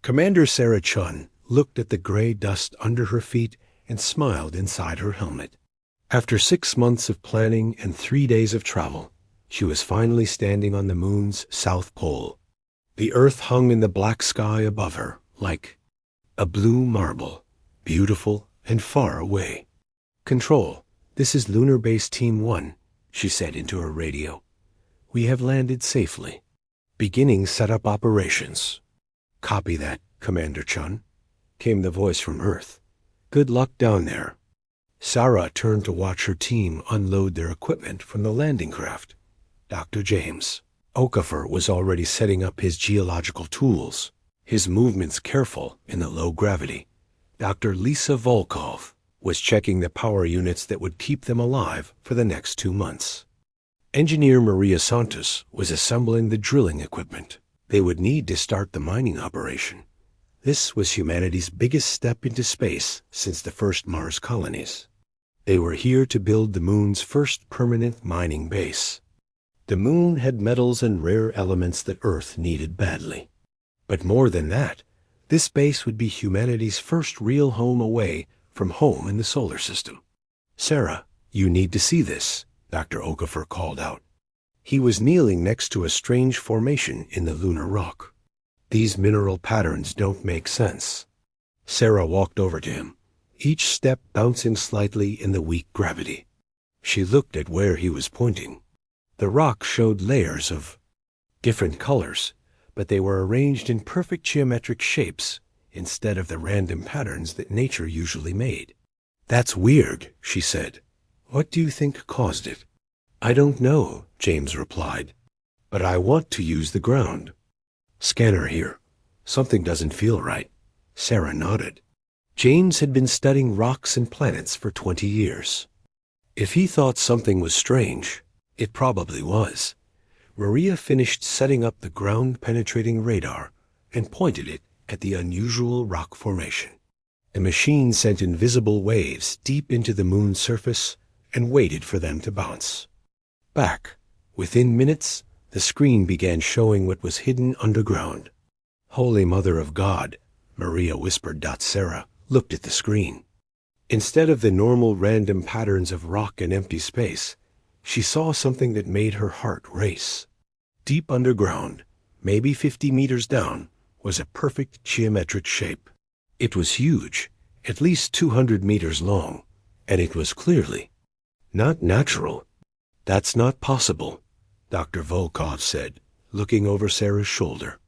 Commander Sarah Chun looked at the gray dust under her feet and smiled inside her helmet. After 6 months of planning and 3 days of travel, she was finally standing on the moon's south pole. The Earth hung in the black sky above her, like a blue marble, beautiful and far away. "Control, this is Lunar Base Team 1, she said into her radio. "We have landed safely. Beginning setup operations." "Copy that, Commander Chun," came the voice from Earth. "Good luck down there." Sarah turned to watch her team unload their equipment from the landing craft. Dr. James Okafor was already setting up his geological tools, his movements careful in the low gravity. Dr. Lisa Volkov was checking the power units that would keep them alive for the next 2 months. Engineer Maria Santos was assembling the drilling equipment they would need to start the mining operation. This was humanity's biggest step into space since the first Mars colonies. They were here to build the moon's first permanent mining base. The moon had metals and rare elements that Earth needed badly. But more than that, this base would be humanity's first real home away from home in the solar system. "Sarah, you need to see this," Dr. Okafor called out. He was kneeling next to a strange formation in the lunar rock. "These mineral patterns don't make sense." Sarah walked over to him, each step bouncing slightly in the weak gravity. She looked at where he was pointing. The rock showed layers of different colors, but they were arranged in perfect geometric shapes instead of the random patterns that nature usually made. "That's weird," she said. "What do you think caused it?" "I don't know," James replied, "but I want to use the ground." "Scanner here. Something doesn't feel right." Sarah nodded. James had been studying rocks and planets for 20 years. If he thought something was strange, it probably was. Maria finished setting up the ground-penetrating radar and pointed it at the unusual rock formation. The machine sent invisible waves deep into the moon's surface and waited for them to bounce back. Within minutes, the screen began showing what was hidden underground. "Holy Mother of God," Maria whispered. Sarah looked at the screen. Instead of the normal random patterns of rock and empty space, she saw something that made her heart race. Deep underground, maybe 50 meters down, was a perfect geometric shape. It was huge, at least 200 meters long, and it was clearly not natural. "That's not possible," Dr. Volkov said, looking over Sarah's shoulder.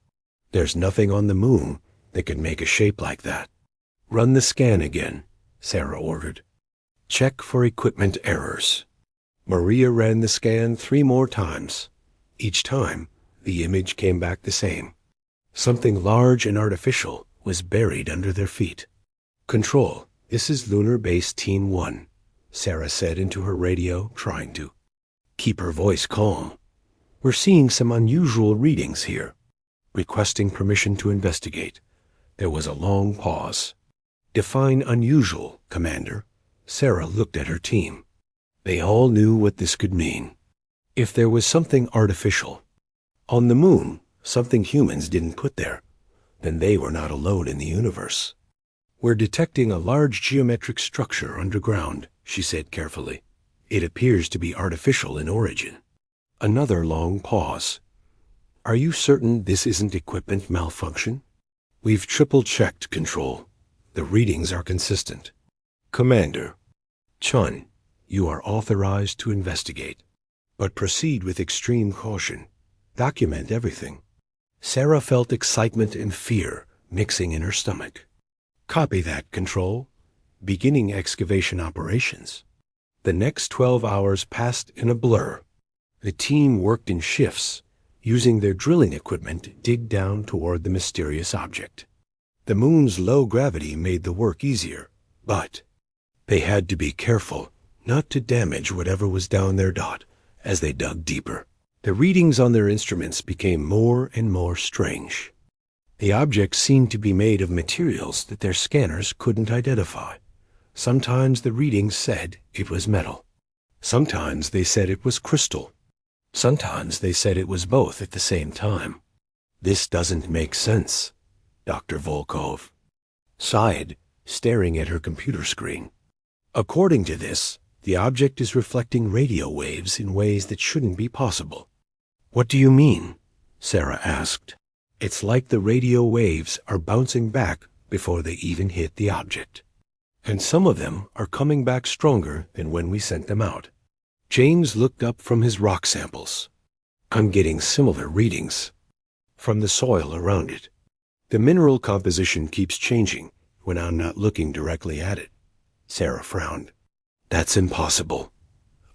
"There's nothing on the moon that could make a shape like that." "Run the scan again," Sarah ordered. "Check for equipment errors." Maria ran the scan 3 more times. Each time, the image came back the same. Something large and artificial was buried under their feet. "Control, this is Lunar Base Team 1, Sarah said into her radio, trying to keep her voice calm. "We're seeing some unusual readings here. Requesting permission to investigate." There was a long pause. "Define unusual, Commander." Sarah looked at her team. They all knew what this could mean. If there was something artificial on the moon, something humans didn't put there, then they were not alone in the universe. "We're detecting a large geometric structure underground," she said carefully. "It appears to be artificial in origin." Another long pause. "Are you certain this isn't equipment malfunction?" "We've triple-checked, Control. The readings are consistent." "Commander Chun, you are authorized to investigate, but proceed with extreme caution. Document everything." Sarah felt excitement and fear mixing in her stomach. "Copy that, Control. Beginning excavation operations." The next 12 hours passed in a blur. The team worked in shifts, using their drilling equipment to dig down toward the mysterious object. The moon's low gravity made the work easier, but they had to be careful not to damage whatever was down there. As they dug deeper, the readings on their instruments became more and more strange. The object seemed to be made of materials that their scanners couldn't identify. Sometimes the readings said it was metal. Sometimes they said it was crystal. Sometimes they said it was both at the same time. "This doesn't make sense," Dr. Volkov sighed, staring at her computer screen. According to this, the object is reflecting radio waves in ways that shouldn't be possible. What do you mean? Sarah asked. It's like the radio waves are bouncing back before they even hit the object. And some of them are coming back stronger than when we sent them out. James looked up from his rock samples. I'm getting similar readings from the soil around it. The mineral composition keeps changing when I'm not looking directly at it. Sarah frowned. That's impossible.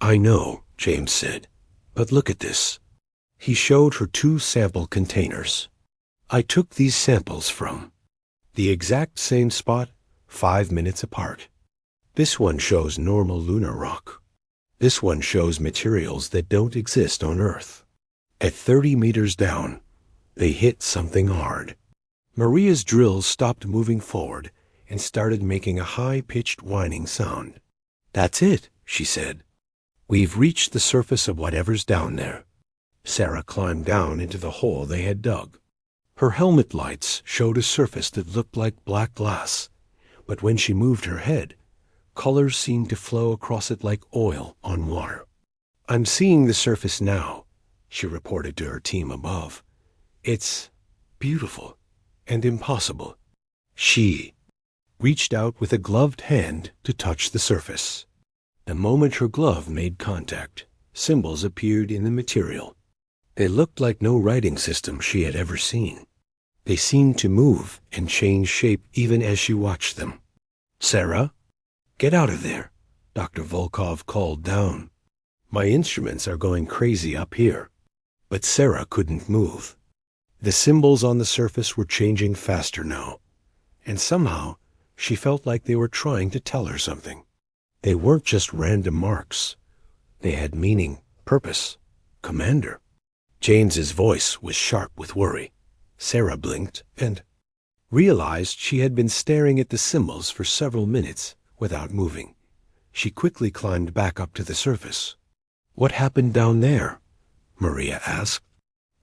I know, James said, but look at this. He showed her 2 sample containers. I took these samples from the exact same spot, 5 minutes apart. This one shows normal lunar rock. This one shows materials that don't exist on Earth. At 30 meters down, they hit something hard. Maria's drills stopped moving forward and started making a high-pitched whining sound. That's it, she said. We've reached the surface of whatever's down there. Sarah climbed down into the hole they had dug. Her helmet lights showed a surface that looked like black glass, but when she moved her head, colors seemed to flow across it like oil on water. I'm seeing the surface now, she reported to her team above. It's beautiful and impossible. She reached out with a gloved hand to touch the surface. The moment her glove made contact, symbols appeared in the material. They looked like no writing system she had ever seen. They seemed to move and change shape even as she watched them. Sarah, get out of there, Dr. Volkov called down. My instruments are going crazy up here. But Sarah couldn't move. The symbols on the surface were changing faster now, and somehow she felt like they were trying to tell her something. They weren't just random marks. They had meaning, purpose, commander. James's voice was sharp with worry. Sarah blinked and realized she had been staring at the symbols for several minutes without moving. She quickly climbed back up to the surface. What happened down there? Maria asked.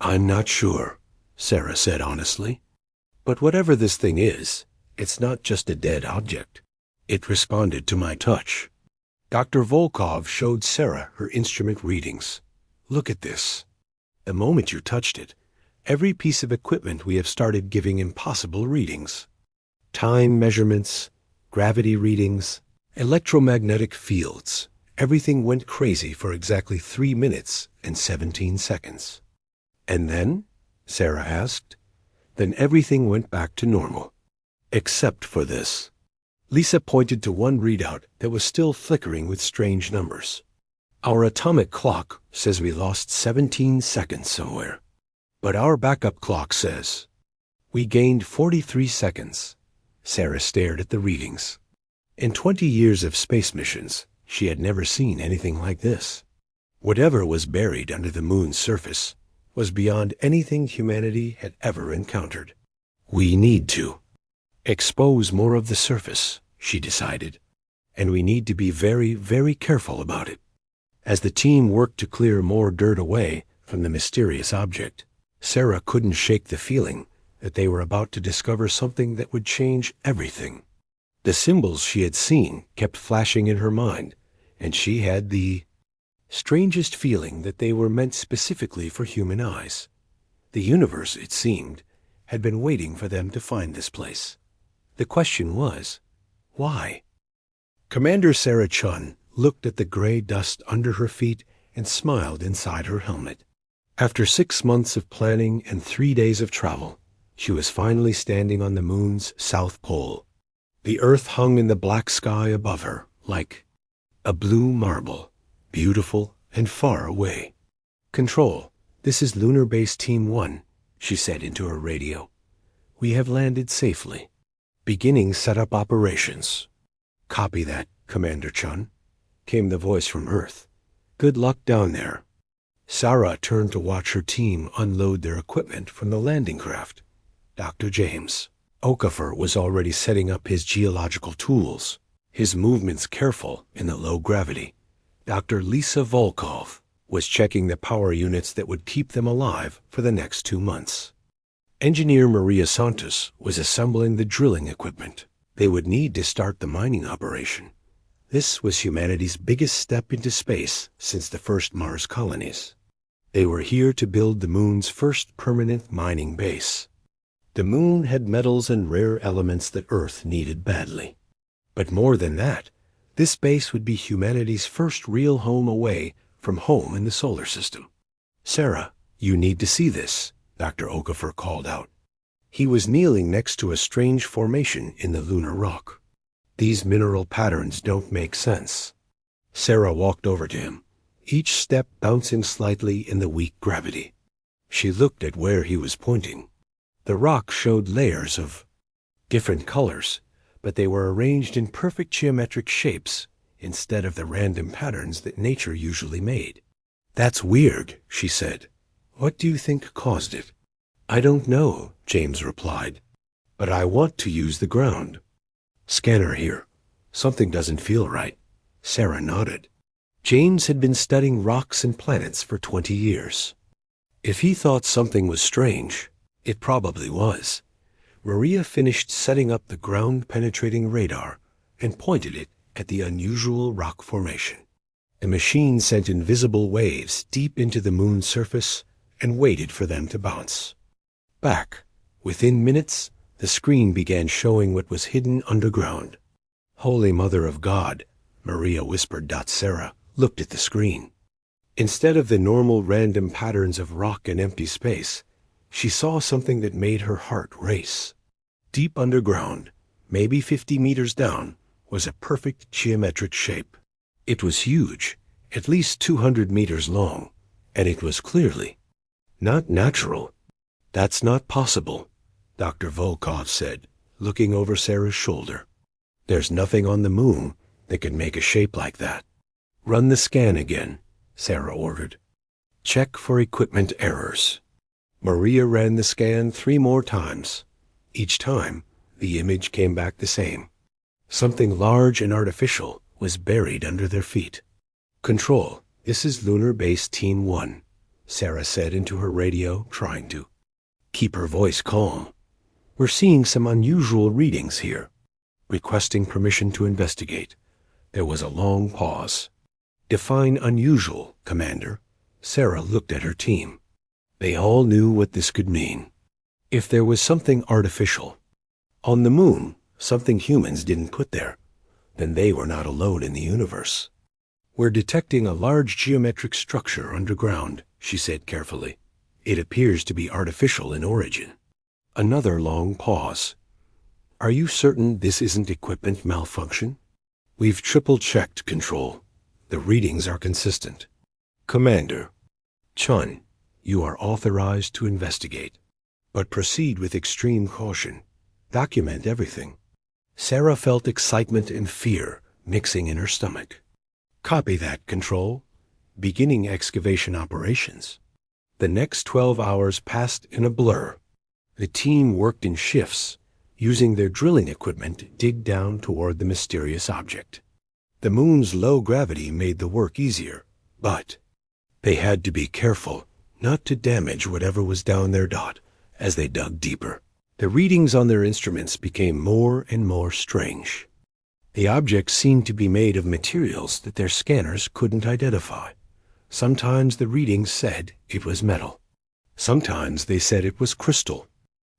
I'm not sure, Sarah said honestly. But whatever this thing is, it's not just a dead object. It responded to my touch. Dr. Volkov showed Sarah her instrument readings. Look at this. The moment you touched it, every piece of equipment we have started giving impossible readings. Time measurements, gravity readings, electromagnetic fields. Everything went crazy for exactly 3 minutes and 17 seconds. And then? Sarah asked. Then everything went back to normal. Except for this. Lisa pointed to one readout that was still flickering with strange numbers. Our atomic clock says we lost 17 seconds somewhere. But our backup clock says we gained 43 seconds. Sarah stared at the readings. In 20 years of space missions, she had never seen anything like this. Whatever was buried under the moon's surface was beyond anything humanity had ever encountered. We need to expose more of the surface, she decided, and we need to be very, very careful about it. As the team worked to clear more dirt away from the mysterious object, Sarah couldn't shake the feeling that they were about to discover something that would change everything. The symbols she had seen kept flashing in her mind, and she had the strangest feeling that they were meant specifically for human eyes. The universe, it seemed, had been waiting for them to find this place. The question was, why? Commander Sarah Chun looked at the gray dust under her feet and smiled inside her helmet. After 6 months of planning and 3 days of travel, she was finally standing on the moon's south pole. The earth hung in the black sky above her, like a blue marble, beautiful and far away. Control, this is Lunar Base Team 1, she said into her radio. We have landed safely. Beginning setup operations. Copy that, Commander Chun, came the voice from Earth. Good luck down there. Sarah turned to watch her team unload their equipment from the landing craft. Dr. James Okafor was already setting up his geological tools, his movements careful in the low gravity. Dr. Lisa Volkov was checking the power units that would keep them alive for the next 2 months. Engineer Maria Santos was assembling the drilling equipment they would need to start the mining operation. This was humanity's biggest step into space since the first Mars colonies. They were here to build the moon's first permanent mining base. The moon had metals and rare elements that Earth needed badly. But more than that, this base would be humanity's first real home away from home in the solar system. "Sarah, you need to see this," Dr. Okafor called out. He was kneeling next to a strange formation in the lunar rock. "These mineral patterns don't make sense." Sarah walked over to him, each step bouncing slightly in the weak gravity. She looked at where he was pointing. The rock showed layers of different colors, but they were arranged in perfect geometric shapes instead of the random patterns that nature usually made. "That's weird," she said. "What do you think caused it?" "I don't know," James replied, "but I want to use the ground." "Scanner here. Something doesn't feel right." Sarah nodded. James had been studying rocks and planets for 20 years. If he thought something was strange, it probably was. Maria finished setting up the ground-penetrating radar and pointed it at the unusual rock formation. The machine sent invisible waves deep into the moon's surface and waited for them to bounce back. Within minutes, the screen began showing what was hidden underground. "Holy Mother of God," Maria whispered. Sarah looked at the screen. Instead of the normal random patterns of rock and empty space, she saw something that made her heart race. Deep underground, maybe 50 meters down, was a perfect geometric shape. It was huge, at least 200 meters long, and it was clearly not natural. "That's not possible," Dr. Volkov said, looking over Sarah's shoulder. "There's nothing on the moon that could make a shape like that." "Run the scan again," Sarah ordered. "Check for equipment errors." Maria ran the scan 3 more times. Each time, the image came back the same. Something large and artificial was buried under their feet. "Control, this is Lunar Base Team 1, Sarah said into her radio, trying to keep her voice calm. "We're seeing some unusual readings here. Requesting permission to investigate." There was a long pause. "Define unusual, Commander." Sarah looked at her team. They all knew what this could mean. If there was something artificial on the moon, something humans didn't put there, then they were not alone in the universe. "We're detecting a large geometric structure underground," she said carefully. "It appears to be artificial in origin." Another long pause. "Are you certain this isn't equipment malfunction?" "We've triple-checked, Control. The readings are consistent." "Commander Chun, you are authorized to investigate, but proceed with extreme caution. Document everything." Sarah felt excitement and fear mixing in her stomach. "Copy that, Control. Beginning excavation operations." The next 12 hours passed in a blur. The team worked in shifts, using their drilling equipment to dig down toward the mysterious object. The moon's low gravity made the work easier, but they had to be careful not to damage whatever was down there. As they dug deeper, the readings on their instruments became more and more strange. The object seemed to be made of materials that their scanners couldn't identify. Sometimes the readings said it was metal. Sometimes they said it was crystal.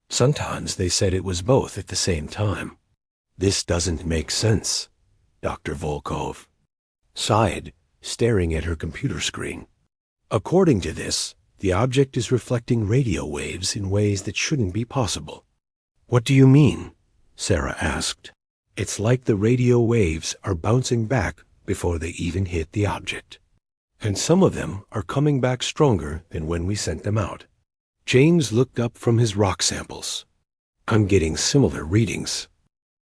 Sometimes they said it was both at the same time. "This doesn't make sense," Dr. Volkov sighed, staring at her computer screen. "According to this, the object is reflecting radio waves in ways that shouldn't be possible." "What do you mean?" Sarah asked. "It's like the radio waves are bouncing back before they even hit the object. And some of them are coming back stronger than when we sent them out." James looked up from his rock samples. "I'm getting similar readings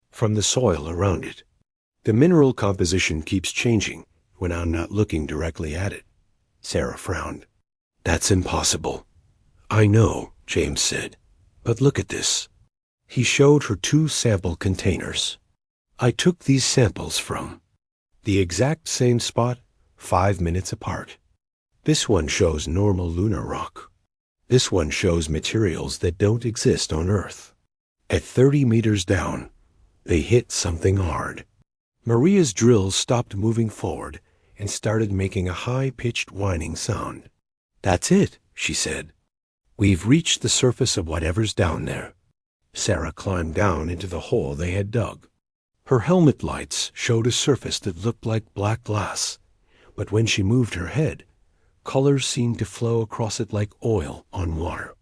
from the soil around it. The mineral composition keeps changing when I'm not looking directly at it." Sarah frowned. "That's impossible." "I know," James said, "but look at this." He showed her 2 sample containers. "I took these samples from the exact same spot, 5 minutes apart. This one shows normal lunar rock. This one shows materials that don't exist on Earth. At 30 meters down, they hit something hard. Maria's drills stopped moving forward and started making a high-pitched whining sound. "That's it," she said. "We've reached the surface of whatever's down there." Sarah climbed down into the hole they had dug. Her helmet lights showed a surface that looked like black glass, but when she moved her head, colors seemed to flow across it like oil on water.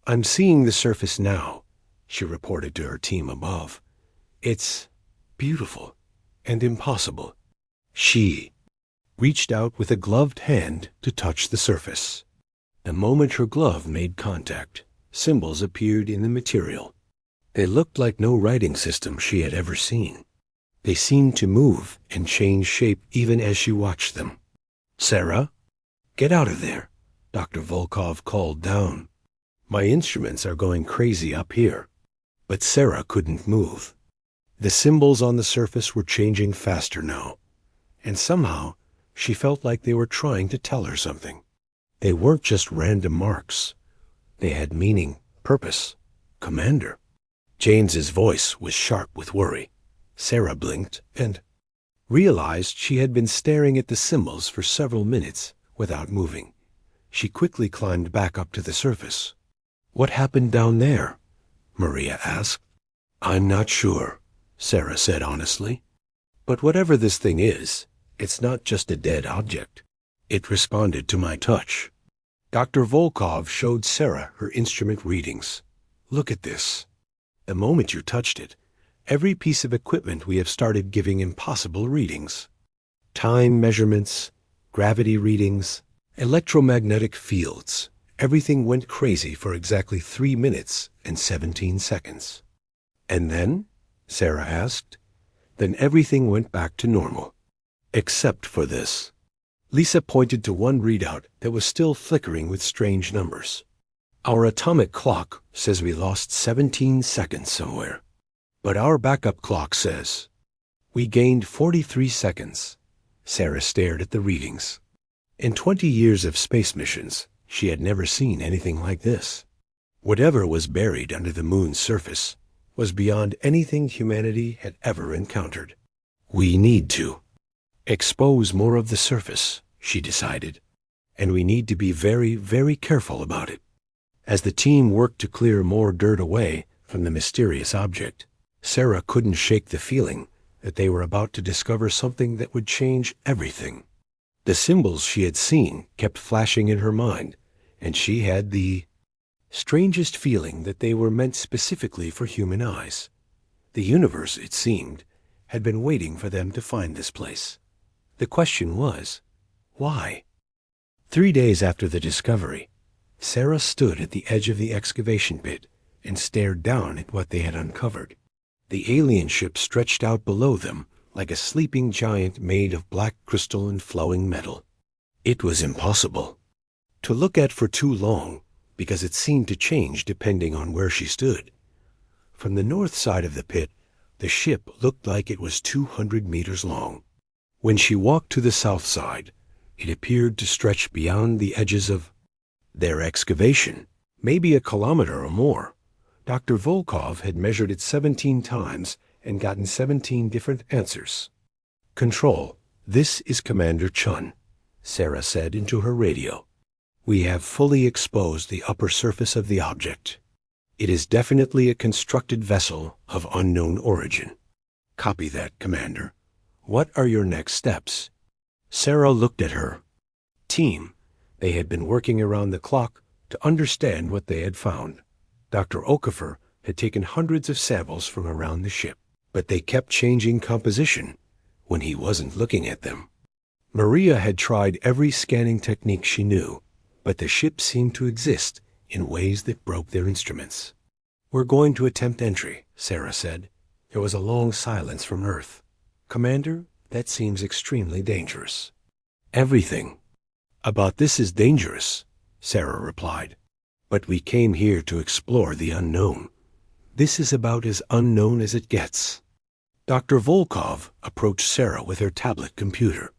"I'm seeing the surface now," she reported to her team above. "It's beautiful and impossible." She reached out with a gloved hand to touch the surface. The moment her glove made contact, symbols appeared in the material. They looked like no writing system she had ever seen. They seemed to move and change shape even as she watched them. "Sarah, get out of there," Dr. Volkov called down. "My instruments are going crazy up here." But Sarah couldn't move. The symbols on the surface were changing faster now, and somehow she felt like they were trying to tell her something. They weren't just random marks. They had meaning, purpose. "Commander." James's voice was sharp with worry. Sarah blinked and realized she had been staring at the symbols for several minutes without moving. She quickly climbed back up to the surface. "What happened down there?" Maria asked. "I'm not sure," Sarah said honestly. "But whatever this thing is, it's not just a dead object. It responded to my touch." Dr. Volkov showed Sarah her instrument readings. "Look at this. The moment you touched it, every piece of equipment we have started giving impossible readings. Time measurements, gravity readings, electromagnetic fields. Everything went crazy for exactly 3 minutes and 17 seconds. "And then?" Sarah asked. "Then everything went back to normal. Except for this." Lisa pointed to one readout that was still flickering with strange numbers. "Our atomic clock says we lost 17 seconds somewhere. But our backup clock says we gained 43 seconds. Sarah stared at the readings. In 20 years of space missions, she had never seen anything like this. Whatever was buried under the moon's surface was beyond anything humanity had ever encountered. "We need to expose more of the surface," she decided, "and we need to be very, very careful about it." As the team worked to clear more dirt away from the mysterious object, Sarah couldn't shake the feeling that they were about to discover something that would change everything. The symbols she had seen kept flashing in her mind, and she had the strangest feeling that they were meant specifically for human eyes. The universe, it seemed, had been waiting for them to find this place. The question was, why? 3 days after the discovery, Sarah stood at the edge of the excavation pit and stared down at what they had uncovered. The alien ship stretched out below them like a sleeping giant made of black crystal and flowing metal. It was impossible to look at for too long because it seemed to change depending on where she stood. From the north side of the pit, the ship looked like it was 200 meters long. When she walked to the south side, it appeared to stretch beyond the edges of their excavation, maybe a kilometer or more. Dr. Volkov had measured it 17 times and gotten 17 different answers. "Control, this is Commander Chun," Sarah said into her radio. "We have fully exposed the upper surface of the object. It is definitely a constructed vessel of unknown origin." "Copy that, Commander. What are your next steps?" Sarah looked at her team. They had been working around the clock to understand what they had found. Dr. Okafor had taken hundreds of samples from around the ship, but they kept changing composition when he wasn't looking at them. Maria had tried every scanning technique she knew, but the ship seemed to exist in ways that broke their instruments. "We're going to attempt entry," Sarah said. There was a long silence from Earth. "Commander, that seems extremely dangerous." "Everything about this is dangerous," Sarah replied. "But we came here to explore the unknown. This is about as unknown as it gets." Dr. Volkov approached Sarah with her tablet computer.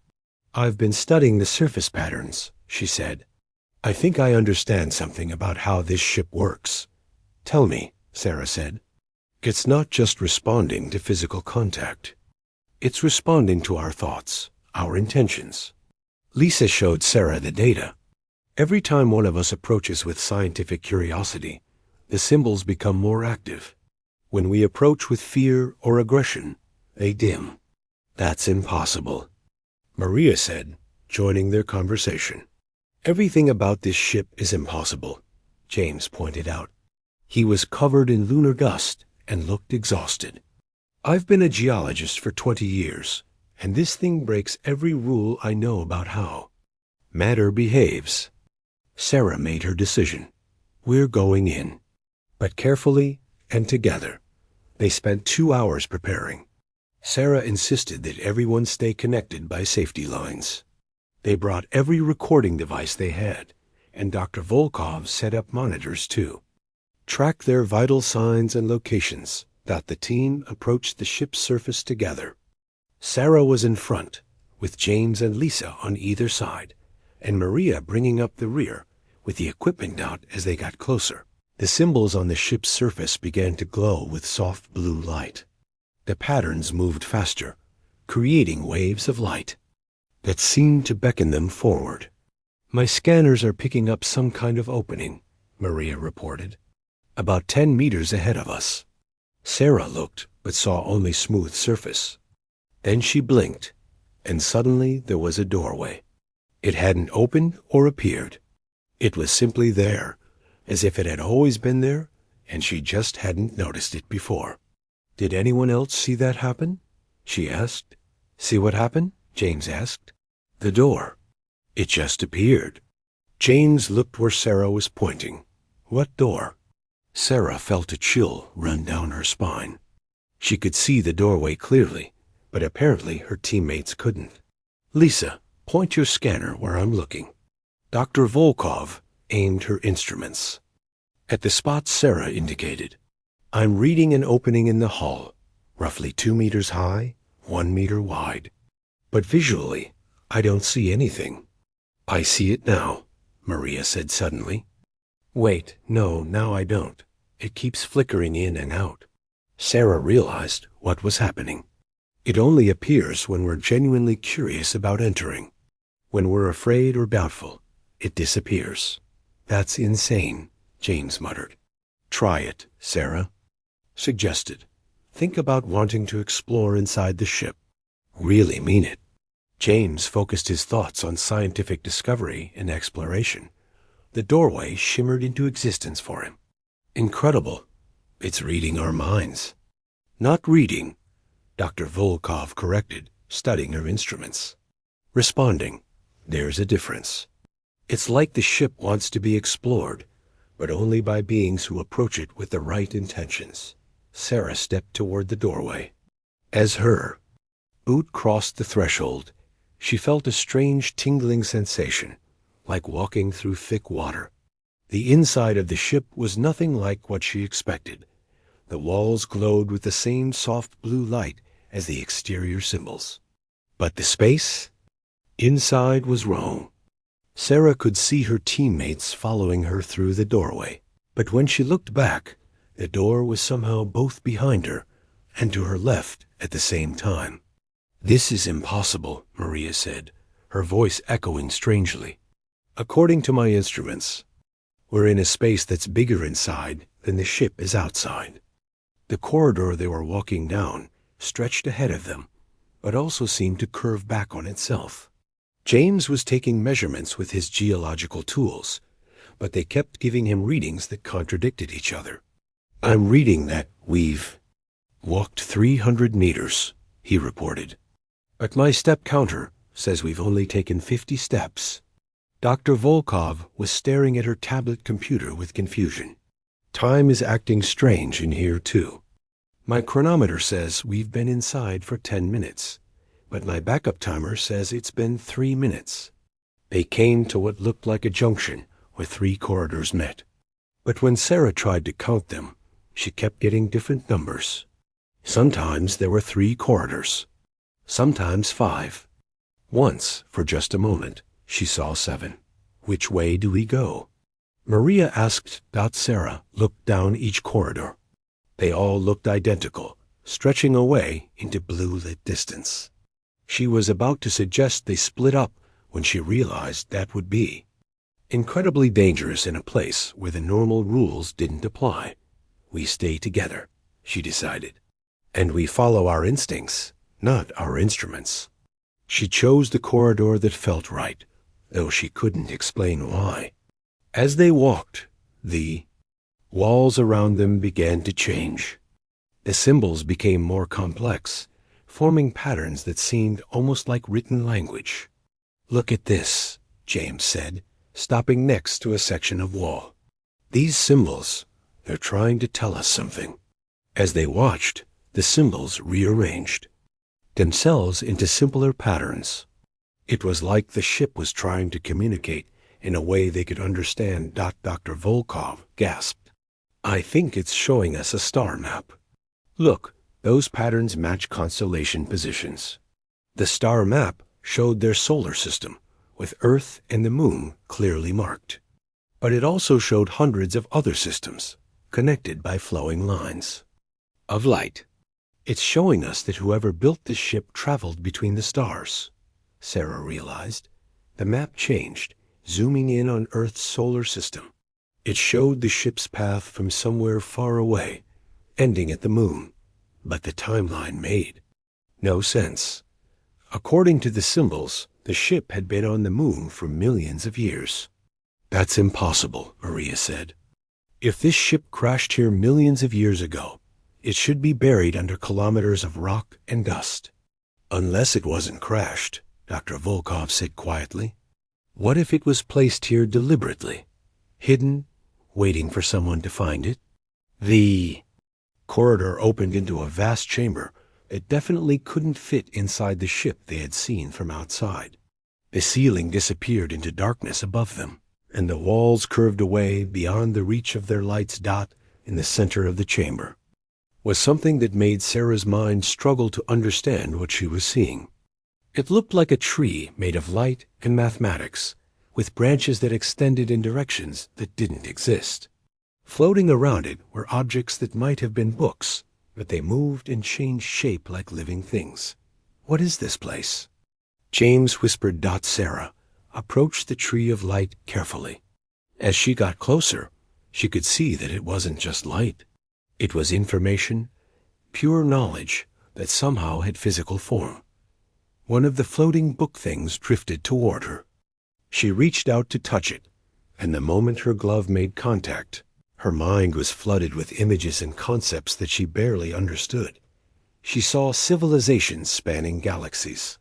"I've been studying the surface patterns," she said. I think I understand something about how this ship works. Tell me, Sarah said. It's not just responding to physical contact. It's responding to our thoughts, our intentions. Lisa showed Sarah the data. Every time one of us approaches with scientific curiosity, the symbols become more active. When we approach with fear or aggression, they dim. That's impossible, Maria said, joining their conversation. Everything about this ship is impossible, James pointed out. He was covered in lunar dust and looked exhausted. I've been a geologist for 20 years, and this thing breaks every rule I know about how matter behaves. Sarah made her decision. We're going in. But carefully and together. They spent 2 hours preparing. Sarah insisted that everyone stay connected by safety lines. They brought every recording device they had, and Dr. Volkov set up monitors too. Track their vital signs and locations. The team approached the ship's surface together. Sarah was in front, with James and Lisa on either side, and Maria bringing up the rear, with the equipment out as they got closer. The symbols on the ship's surface began to glow with soft blue light. The patterns moved faster, creating waves of light that seemed to beckon them forward. My scanners are picking up some kind of opening, Maria reported, about 10 meters ahead of us. Sarah looked, but saw only smooth surface. Then she blinked, and suddenly there was a doorway. It hadn't opened or appeared. It was simply there, as if it had always been there, and she just hadn't noticed it before. Did anyone else see that happen? She asked. See what happened? James asked. The door. It just appeared. James looked where Sarah was pointing. What door? Sarah felt a chill run down her spine. She could see the doorway clearly, but apparently her teammates couldn't. Lisa, point your scanner where I'm looking. Dr. Volkov aimed her instruments at the spot Sarah indicated. I'm reading an opening in the hull, roughly 2 meters high, 1 meter wide. But visually, I don't see anything. I see it now, Maria said suddenly. Wait, no, now I don't. It keeps flickering in and out. Sarah realized what was happening. It only appears when we're genuinely curious about entering. When we're afraid or doubtful, it disappears. That's insane, James muttered. Try it, Sarah suggested. Think about wanting to explore inside the ship. Really mean it. James focused his thoughts on scientific discovery and exploration. The doorway shimmered into existence for him. Incredible. It's reading our minds. Not reading, Dr. Volkov corrected, studying her instruments. Responding. There's a difference. It's like the ship wants to be explored, but only by beings who approach it with the right intentions. Sarah stepped toward the doorway. As her boot crossed the threshold, she felt a strange tingling sensation, like walking through thick water. The inside of the ship was nothing like what she expected. The walls glowed with the same soft blue light as the exterior symbols. But the space inside was wrong. Sarah could see her teammates following her through the doorway, but when she looked back, the door was somehow both behind her and to her left at the same time. This is impossible, Maria said, her voice echoing strangely. According to my instruments, we're in a space that's bigger inside than the ship is outside. The corridor they were walking down stretched ahead of them, but also seemed to curve back on itself. James was taking measurements with his geological tools, but they kept giving him readings that contradicted each other. I'm reading that we've walked 300 meters, he reported. But my step counter says we've only taken 50 steps. Dr. Volkov was staring at her tablet computer with confusion. Time is acting strange in here, too. My chronometer says we've been inside for 10 minutes, but my backup timer says it's been 3 minutes. They came to what looked like a junction where 3 corridors met. But when Sarah tried to count them, she kept getting different numbers. Sometimes there were 3 corridors, sometimes 5. Once, for just a moment, she saw 7. Which way do we go? Maria asked. Sarah looked down each corridor. They all looked identical, stretching away into blue-lit distance. She was about to suggest they split up when she realized that would be incredibly dangerous in a place where the normal rules didn't apply. We stay together, she decided. And we follow our instincts, not our instruments. She chose the corridor that felt right, though she couldn't explain why. As they walked, the walls around them began to change. The symbols became more complex, forming patterns that seemed almost like written language. "Look at this," James said, stopping next to a section of wall. "These symbols, they're trying to tell us something." As they watched, the symbols rearranged themselves into simpler patterns. It was like the ship was trying to communicate in a way they could understand. Dr. Volkov gasped. "I think it's showing us a star map. Look, those patterns match constellation positions." The star map showed their solar system, with Earth and the Moon clearly marked. But it also showed hundreds of other systems, connected by flowing lines of light. "It's showing us that whoever built this ship traveled between the stars," Sarah realized. The map changed, zooming in on Earth's solar system. It showed the ship's path from somewhere far away, ending at the Moon. But the timeline made no sense. According to the symbols, the ship had been on the Moon for millions of years. "That's impossible," Maria said. "If this ship crashed here millions of years ago, it should be buried under kilometers of rock and dust." "Unless it wasn't crashed," Dr. Volkov said quietly. "What if it was placed here deliberately, hidden, waiting for someone to find it?" The corridor opened into a vast chamber that definitely couldn't fit inside the ship they had seen from outside. The ceiling disappeared into darkness above them, and the walls curved away beyond the reach of their lights. In the center of the chamber was something that made Sarah's mind struggle to understand what she was seeing. It looked like a tree made of light and mathematics, with branches that extended in directions that didn't exist. Floating around it were objects that might have been books, but they moved and changed shape like living things. "What is this place?" James whispered. Sarah approached the tree of light carefully. As she got closer, she could see that it wasn't just light. It was information, pure knowledge that somehow had physical form. One of the floating book things drifted toward her. She reached out to touch it, and the moment her glove made contact, her mind was flooded with images and concepts that she barely understood. She saw civilizations spanning galaxies.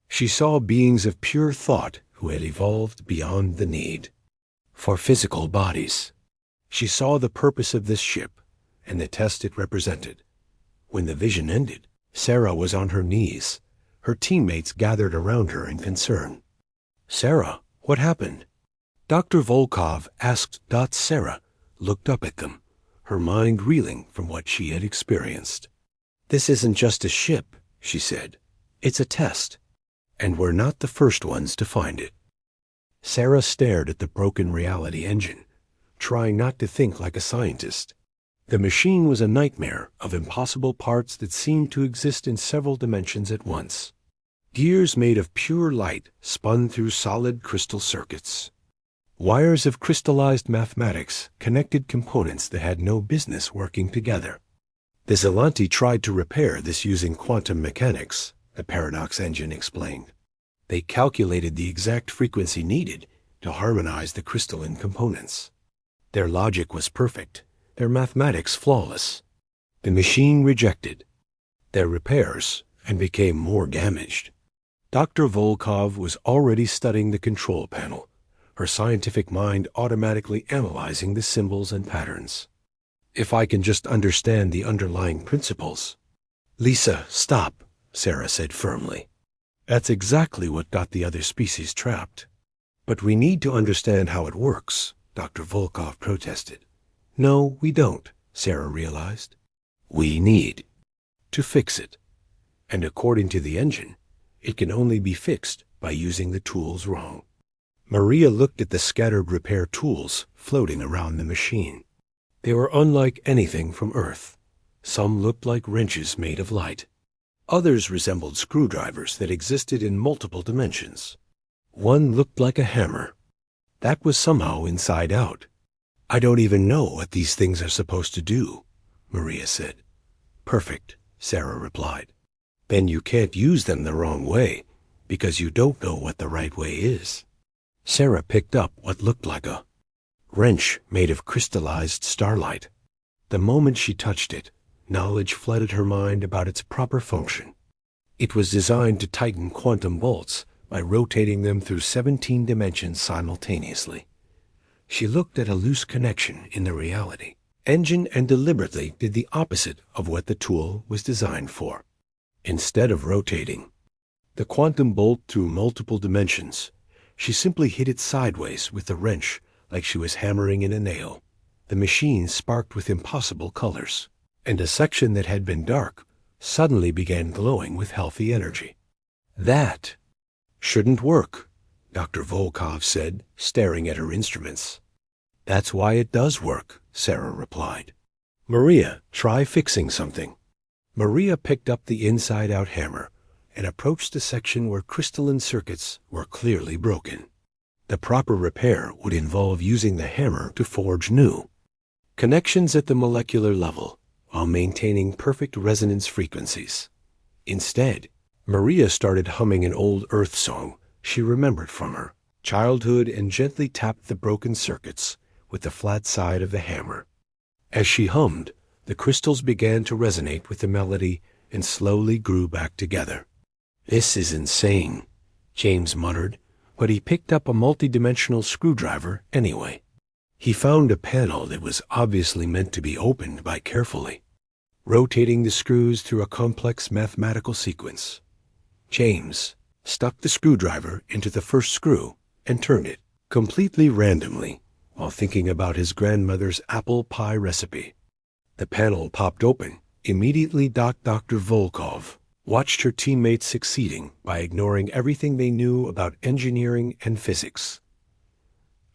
She saw beings of pure thought who had evolved beyond the need for physical bodies. She saw the purpose of this ship and the test it represented. When the vision ended, Sarah was on her knees. Her teammates gathered around her in concern. "Sarah, what happened?" Dr. Volkov asked. Sarah looked up at them, her mind reeling from what she had experienced. "This isn't just a ship," she said. "It's a test, and we're not the first ones to find it." Sarah stared at the broken reality engine, trying not to think like a scientist. The machine was a nightmare of impossible parts that seemed to exist in several dimensions at once. Gears made of pure light spun through solid crystal circuits. Wires of crystallized mathematics connected components that had no business working together. The Zelanti tried to repair this using quantum mechanics, the paradox engine explained. They calculated the exact frequency needed to harmonize the crystalline components. Their logic was perfect, their mathematics flawless. The machine rejected their repairs and became more damaged. Dr. Volkov was already studying the control panel, her scientific mind automatically analyzing the symbols and patterns. "If I can just understand the underlying principles." "Lisa, stop," Sarah said firmly. "That's exactly what got the other species trapped." "But we need to understand how it works," Dr. Volkov protested. "No, we don't," Sarah realized. "We need to fix it. And according to the engine, it can only be fixed by using the tools wrong." Maria looked at the scattered repair tools floating around the machine. They were unlike anything from Earth. Some looked like wrenches made of light. Others resembled screwdrivers that existed in multiple dimensions. One looked like a hammer. That was somehow inside out. "I don't even know what these things are supposed to do," Maria said. "Perfect," Sarah replied. "Then you can't use them the wrong way, because you don't know what the right way is." Sarah picked up what looked like a wrench made of crystallized starlight. The moment she touched it, knowledge flooded her mind about its proper function. It was designed to tighten quantum bolts by rotating them through 17 dimensions simultaneously. She looked at a loose connection in the reality engine and deliberately did the opposite of what the tool was designed for. Instead of rotating the quantum bolt through multiple dimensions, she simply hit it sideways with the wrench like she was hammering in a nail. The machine sparked with impossible colors, and a section that had been dark suddenly began glowing with healthy energy. "That shouldn't work," Dr. Volkov said, staring at her instruments. "That's why it does work," Sarah replied. "Maria, try fixing something." Maria picked up the inside-out hammer and approached the section where crystalline circuits were clearly broken. The proper repair would involve using the hammer to forge new connections at the molecular level while maintaining perfect resonance frequencies. Instead, Maria started humming an old Earth song she remembered from her childhood and gently tapped the broken circuits with the flat side of the hammer. As she hummed, the crystals began to resonate with the melody and slowly grew back together. "This is insane," James muttered, but he picked up a multidimensional screwdriver anyway. He found a panel that was obviously meant to be opened by carefully rotating the screws through a complex mathematical sequence. James stuck the screwdriver into the first screw and turned it completely randomly while thinking about his grandmother's apple pie recipe. The panel popped open. Immediately Dr. Volkov watched her teammates succeeding by ignoring everything they knew about engineering and physics.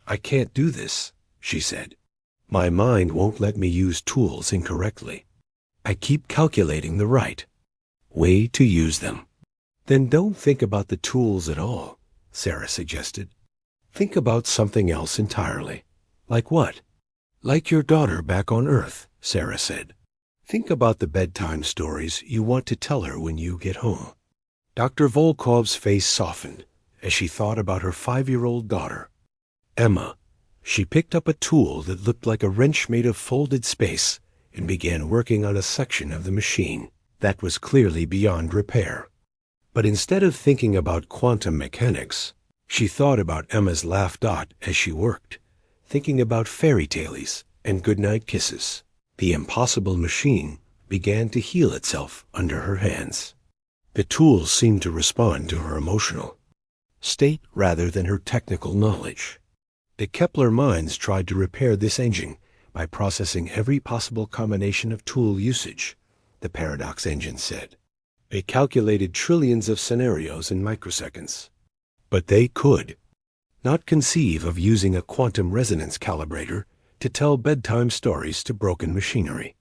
"I can't do this," she said. "My mind won't let me use tools incorrectly. I keep calculating the right way to use them." "Then don't think about the tools at all," Sarah suggested. "Think about something else entirely." "Like what?" "Like your daughter back on Earth," Sarah said. "Think about the bedtime stories you want to tell her when you get home." Dr. Volkov's face softened as she thought about her 5-year-old daughter, Emma. She picked up a tool that looked like a wrench made of folded space and began working on a section of the machine that was clearly beyond repair. But instead of thinking about quantum mechanics, she thought about Emma's laugh dot as she worked, thinking about fairy tales and goodnight kisses. The impossible machine began to heal itself under her hands. The tools seemed to respond to her emotional state rather than her technical knowledge. The Kepler minds tried to repair this engine by processing every possible combination of tool usage, the paradox engine said. They calculated trillions of scenarios in microseconds. But they could not conceive of using a quantum resonance calibrator to tell bedtime stories to broken machinery.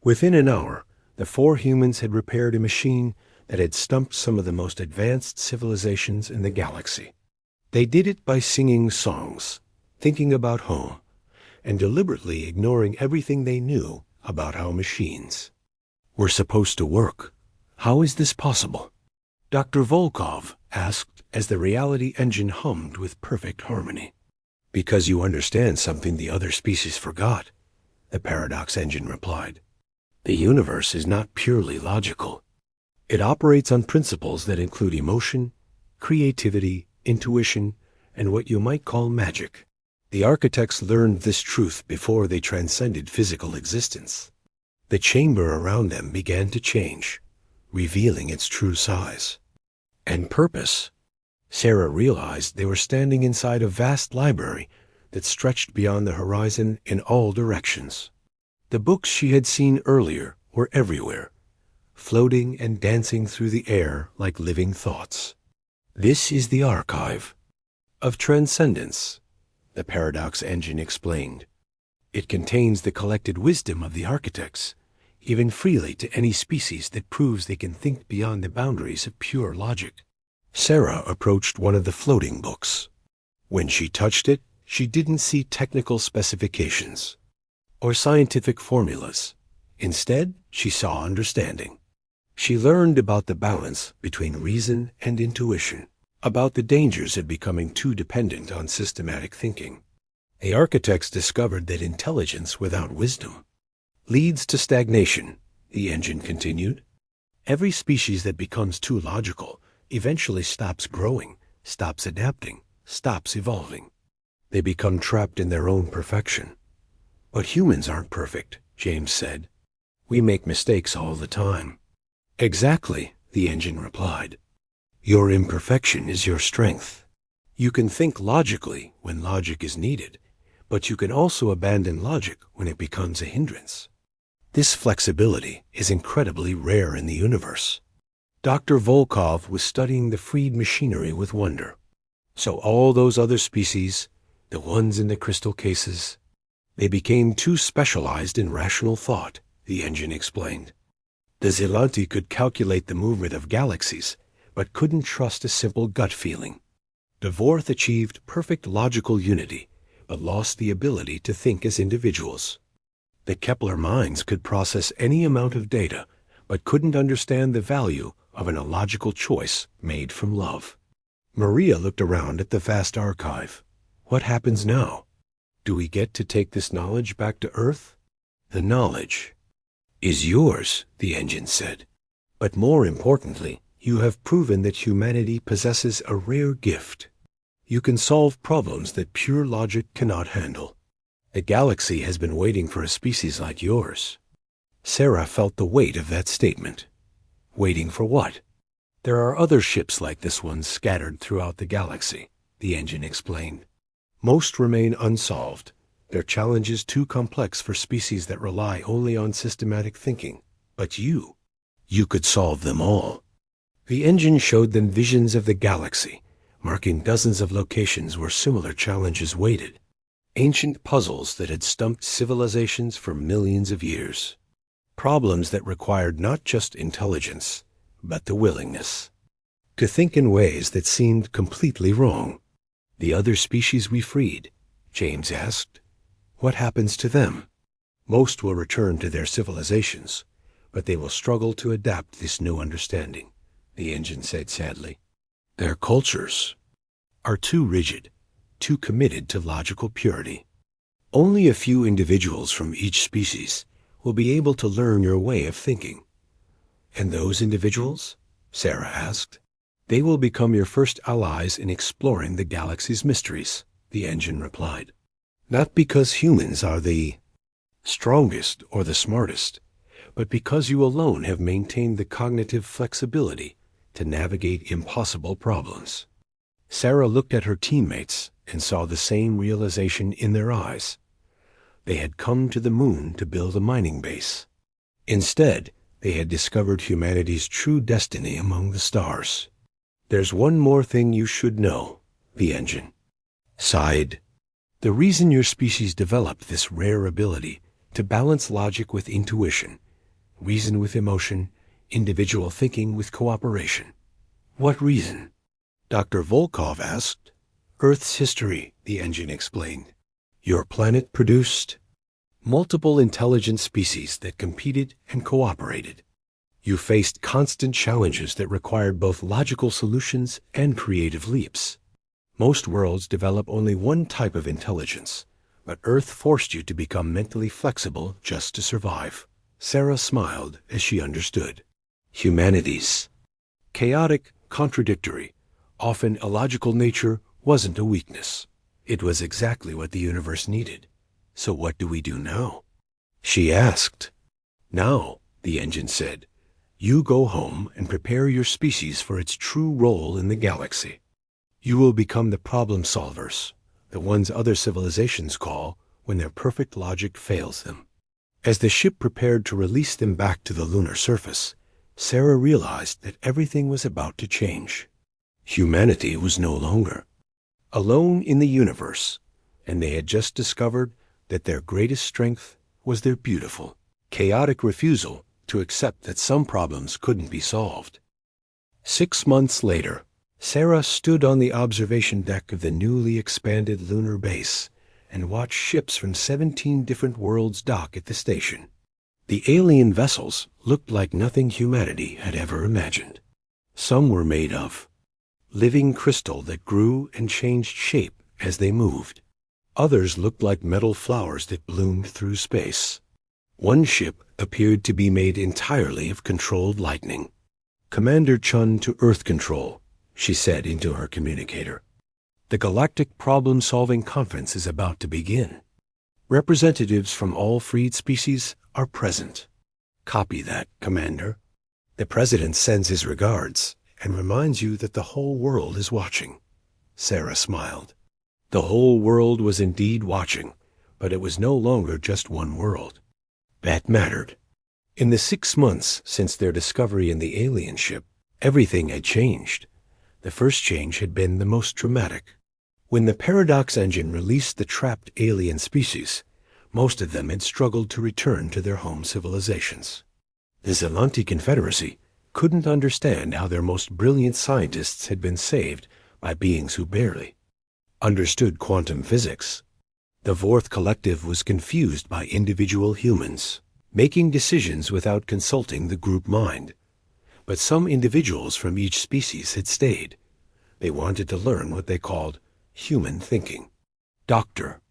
Within an hour, the 4 humans had repaired a machine that had stumped some of the most advanced civilizations in the galaxy. They did it by singing songs, thinking about home, and deliberately ignoring everything they knew about how machines were supposed to work. "How is this possible?" Dr. Volkov asked as the reality engine hummed with perfect harmony. "Because you understand something the other species forgot," the paradox engine replied. "The universe is not purely logical. It operates on principles that include emotion, creativity, intuition, and what you might call magic. The architects learned this truth before they transcended physical existence. The chamber around them began to change, revealing its true size and purpose." Sarah realized they were standing inside a vast library that stretched beyond the horizon in all directions. The books she had seen earlier were everywhere, floating and dancing through the air like living thoughts. "This is the archive of transcendence, the paradox engine explained. It contains the collected wisdom of the architects, even freely to any species that proves they can think beyond the boundaries of pure logic. Sarah approached one of the floating books. When she touched it, she didn't see technical specifications or scientific formulas. Instead, she saw understanding. She learned about the balance between reason and intuition, about the dangers of becoming too dependent on systematic thinking. The architects discovered that intelligence without wisdom leads to stagnation, the engine continued. Every species that becomes too logical eventually stops growing, stops adapting, stops evolving. They become trapped in their own perfection. But humans aren't perfect, James said. We make mistakes all the time. Exactly, the engine replied. Your imperfection is your strength. You can think logically when logic is needed, but you can also abandon logic when it becomes a hindrance. This flexibility is incredibly rare in the universe. Dr. Volkov was studying the freed machinery with wonder. So all those other species, the ones in the crystal cases, they became too specialized in rational thought, the engine explained. The Zelanti could calculate the movement of galaxies, but couldn't trust a simple gut feeling. Dvorth achieved perfect logical unity, but lost the ability to think as individuals. The Kepler minds could process any amount of data, but couldn't understand the value of an illogical choice made from love. Maria looked around at the vast archive. What happens now? Do we get to take this knowledge back to Earth? The knowledge is yours, the engine said. But more importantly, you have proven that humanity possesses a rare gift. You can solve problems that pure logic cannot handle. The galaxy has been waiting for a species like yours. Sarah felt the weight of that statement. Waiting for what? There are other ships like this one scattered throughout the galaxy, the engine explained. Most remain unsolved, their challenges too complex for species that rely only on systematic thinking. But you could solve them all. The engine showed them visions of the galaxy, marking dozens of locations where similar challenges waited. Ancient puzzles that had stumped civilizations for millions of years. Problems that required not just intelligence, but the willingness to think in ways that seemed completely wrong. The other species we freed, James asked, what happens to them? Most will return to their civilizations, but they will struggle to adapt this new understanding, the engine said sadly. Their cultures are too rigid, too committed to logical purity. Only a few individuals from each species will be able to learn your way of thinking. And those individuals? Sarah asked. They will become your first allies in exploring the galaxy's mysteries, the engine replied. Not because humans are the strongest or the smartest, but because you alone have maintained the cognitive flexibility to navigate impossible problems. Sarah looked at her teammates and saw the same realization in their eyes. They had come to the moon to build a mining base. Instead, they had discovered humanity's true destiny among the stars. There's one more thing you should know, the engine sighed. The reason your species developed this rare ability to balance logic with intuition, reason with emotion, individual thinking with cooperation. What reason? Dr. Volkov asked. Earth's history, the engine explained. Your planet produced multiple intelligent species that competed and cooperated. You faced constant challenges that required both logical solutions and creative leaps. Most worlds develop only one type of intelligence, but Earth forced you to become mentally flexible just to survive. Sarah smiled as she understood. Humanity's chaotic, contradictory, often illogical nature wasn't a weakness. It was exactly what the universe needed. So what do we do now? She asked. Now, the engine said, you go home and prepare your species for its true role in the galaxy. You will become the problem solvers, the ones other civilizations call when their perfect logic fails them. As the ship prepared to release them back to the lunar surface, Sarah realized that everything was about to change. Humanity was no longer alone in the universe, and they had just discovered that their greatest strength was their beautiful, chaotic refusal to accept that some problems couldn't be solved. 6 months later, Sarah stood on the observation deck of the newly expanded lunar base and watched ships from 17 different worlds dock at the station. The alien vessels looked like nothing humanity had ever imagined. Some were made of living crystal that grew and changed shape as they moved. Others looked like metal flowers that bloomed through space. One ship appeared to be made entirely of controlled lightning. "Commander Chun to Earth Control," she said into her communicator. "The Galactic Problem-Solving Conference is about to begin. Representatives from all freed species are present." "Copy that, Commander. The President sends his regards and reminds you that the whole world is watching." Sarah smiled. The whole world was indeed watching, but it was no longer just one world. That mattered. In the 6 months since their discovery in the alien ship, everything had changed. The first change had been the most dramatic. When the Paradox engine released the trapped alien species, most of them had struggled to return to their home civilizations. The Zelanti Confederacy couldn't understand how their most brilliant scientists had been saved by beings who barely understood quantum physics. The Vorth Collective was confused by individual humans, making decisions without consulting the group mind. But some individuals from each species had stayed. They wanted to learn what they called human thinking. Dr.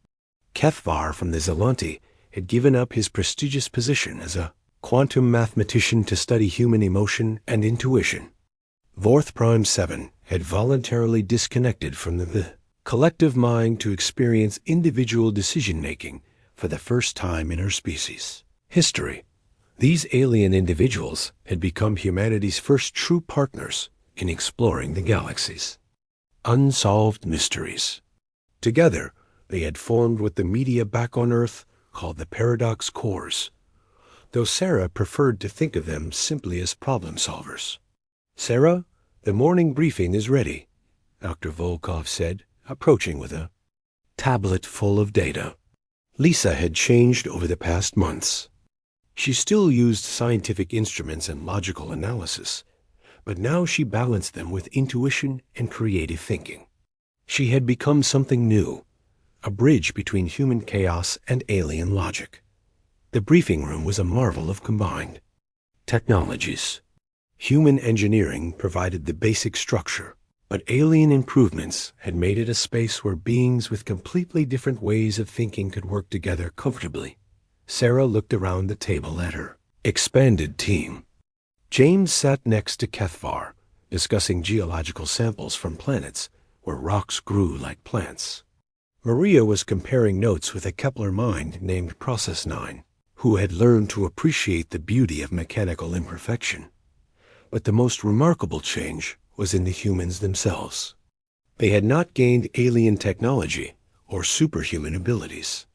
Kethvar from the Zelanti had given up his prestigious position as a quantum mathematician to study human emotion and intuition. Vorth Prime 7 had voluntarily disconnected from the collective mind to experience individual decision-making for the first time in her species' history. These alien individuals had become humanity's first true partners in exploring the galaxy's unsolved mysteries. Together, they had formed what the media back on Earth called the Paradox Cores, though Sarah preferred to think of them simply as problem solvers. "Sarah, the morning briefing is ready," Dr. Volkov said, approaching with a tablet full of data. Lisa had changed over the past months. She still used scientific instruments and logical analysis, but now she balanced them with intuition and creative thinking. She had become something new, a bridge between human chaos and alien logic. The briefing room was a marvel of combined technologies. Human engineering provided the basic structure, but alien improvements had made it a space where beings with completely different ways of thinking could work together comfortably. Sarah looked around the table at her expanded team. James sat next to Kethvar, discussing geological samples from planets where rocks grew like plants. Maria was comparing notes with a Kepler mind named Process 9, who had learned to appreciate the beauty of mechanical imperfection. But the most remarkable change was in the humans themselves. They had not gained alien technology or superhuman abilities.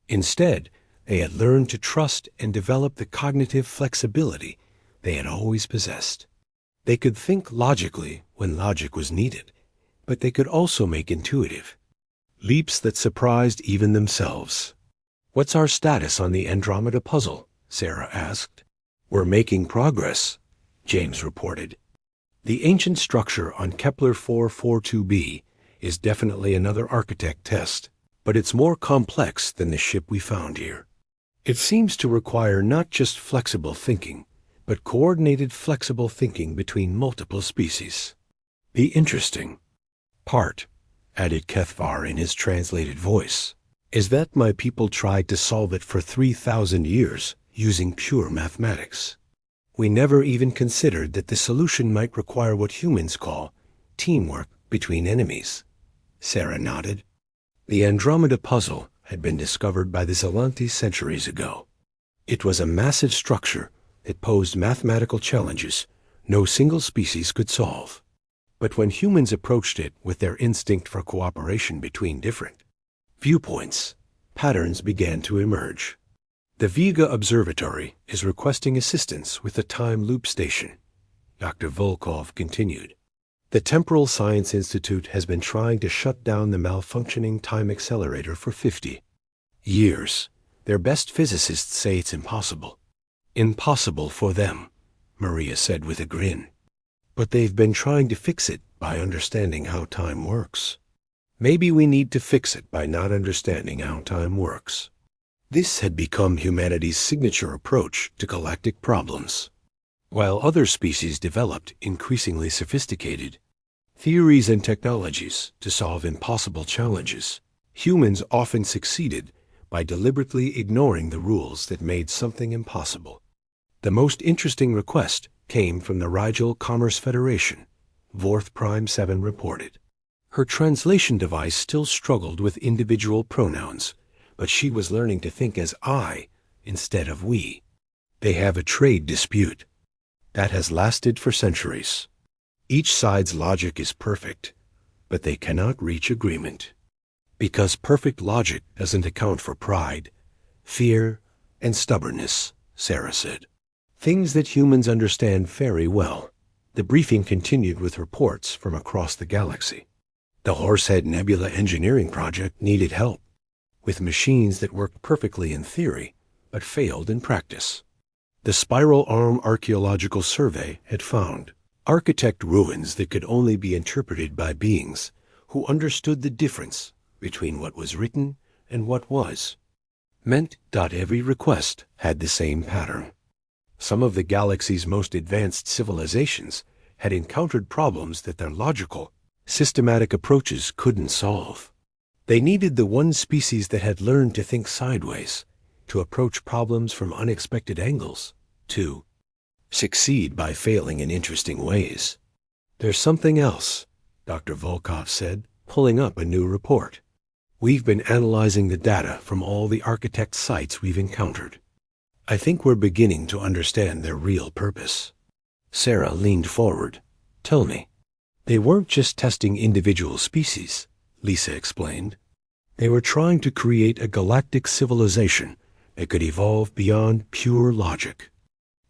Instead, they had learned to trust and develop the cognitive flexibility they had always possessed. They could think logically when logic was needed, but they could also make intuitive leaps that surprised even themselves. "What's our status on the Andromeda puzzle?" Sarah asked. "We're making progress," James reported. "The ancient structure on Kepler 442b is definitely another architect test, but it's more complex than the ship we found here. It seems to require not just flexible thinking, but coordinated flexible thinking between multiple species. The interesting part," added Kethvar in his translated voice, "is that my people tried to solve it for 3,000 years using pure mathematics. We never even considered that the solution might require what humans call teamwork between enemies." Sarah nodded. The Andromeda puzzle had been discovered by the Zelanti centuries ago. It was a massive structure that posed mathematical challenges no single species could solve. But when humans approached it with their instinct for cooperation between different viewpoints, patterns began to emerge. "The Vega Observatory is requesting assistance with the time loop station," Dr. Volkov continued. The Temporal Science Institute has been trying to shut down the malfunctioning time accelerator for 50 years. Their best physicists say it's impossible. Impossible for them, Maria said with a grin. But they've been trying to fix it by understanding how time works. Maybe we need to fix it by not understanding how time works. This had become humanity's signature approach to galactic problems. While other species developed increasingly sophisticated theories and technologies to solve impossible challenges, humans often succeeded by deliberately ignoring the rules that made something impossible. The most interesting request came from the Rigel Commerce Federation, Vorth Prime 7 reported. Her translation device still struggled with individual pronouns, but she was learning to think as I instead of we. They have a trade dispute that has lasted for centuries. Each side's logic is perfect, but they cannot reach agreement. Because perfect logic doesn't account for pride, fear, and stubbornness, Sarah said. Things that humans understand very well. The briefing continued with reports from across the galaxy. The Horsehead Nebula engineering project needed help, with machines that worked perfectly in theory, but failed in practice. The Spiral Arm Archaeological Survey had found architect ruins that could only be interpreted by beings who understood the difference between what was written and what was. Meant that every request had the same pattern. Some of the galaxy's most advanced civilizations had encountered problems that their logical, systematic approaches couldn't solve. They needed the one species that had learned to think sideways, to approach problems from unexpected angles, to succeed by failing in interesting ways. There's something else, Dr. Volkov said, pulling up a new report. We've been analyzing the data from all the architect sites we've encountered. I think we're beginning to understand their real purpose. Sarah leaned forward. Tell me. They weren't just testing individual species, Lisa explained. They were trying to create a galactic civilization that could evolve beyond pure logic.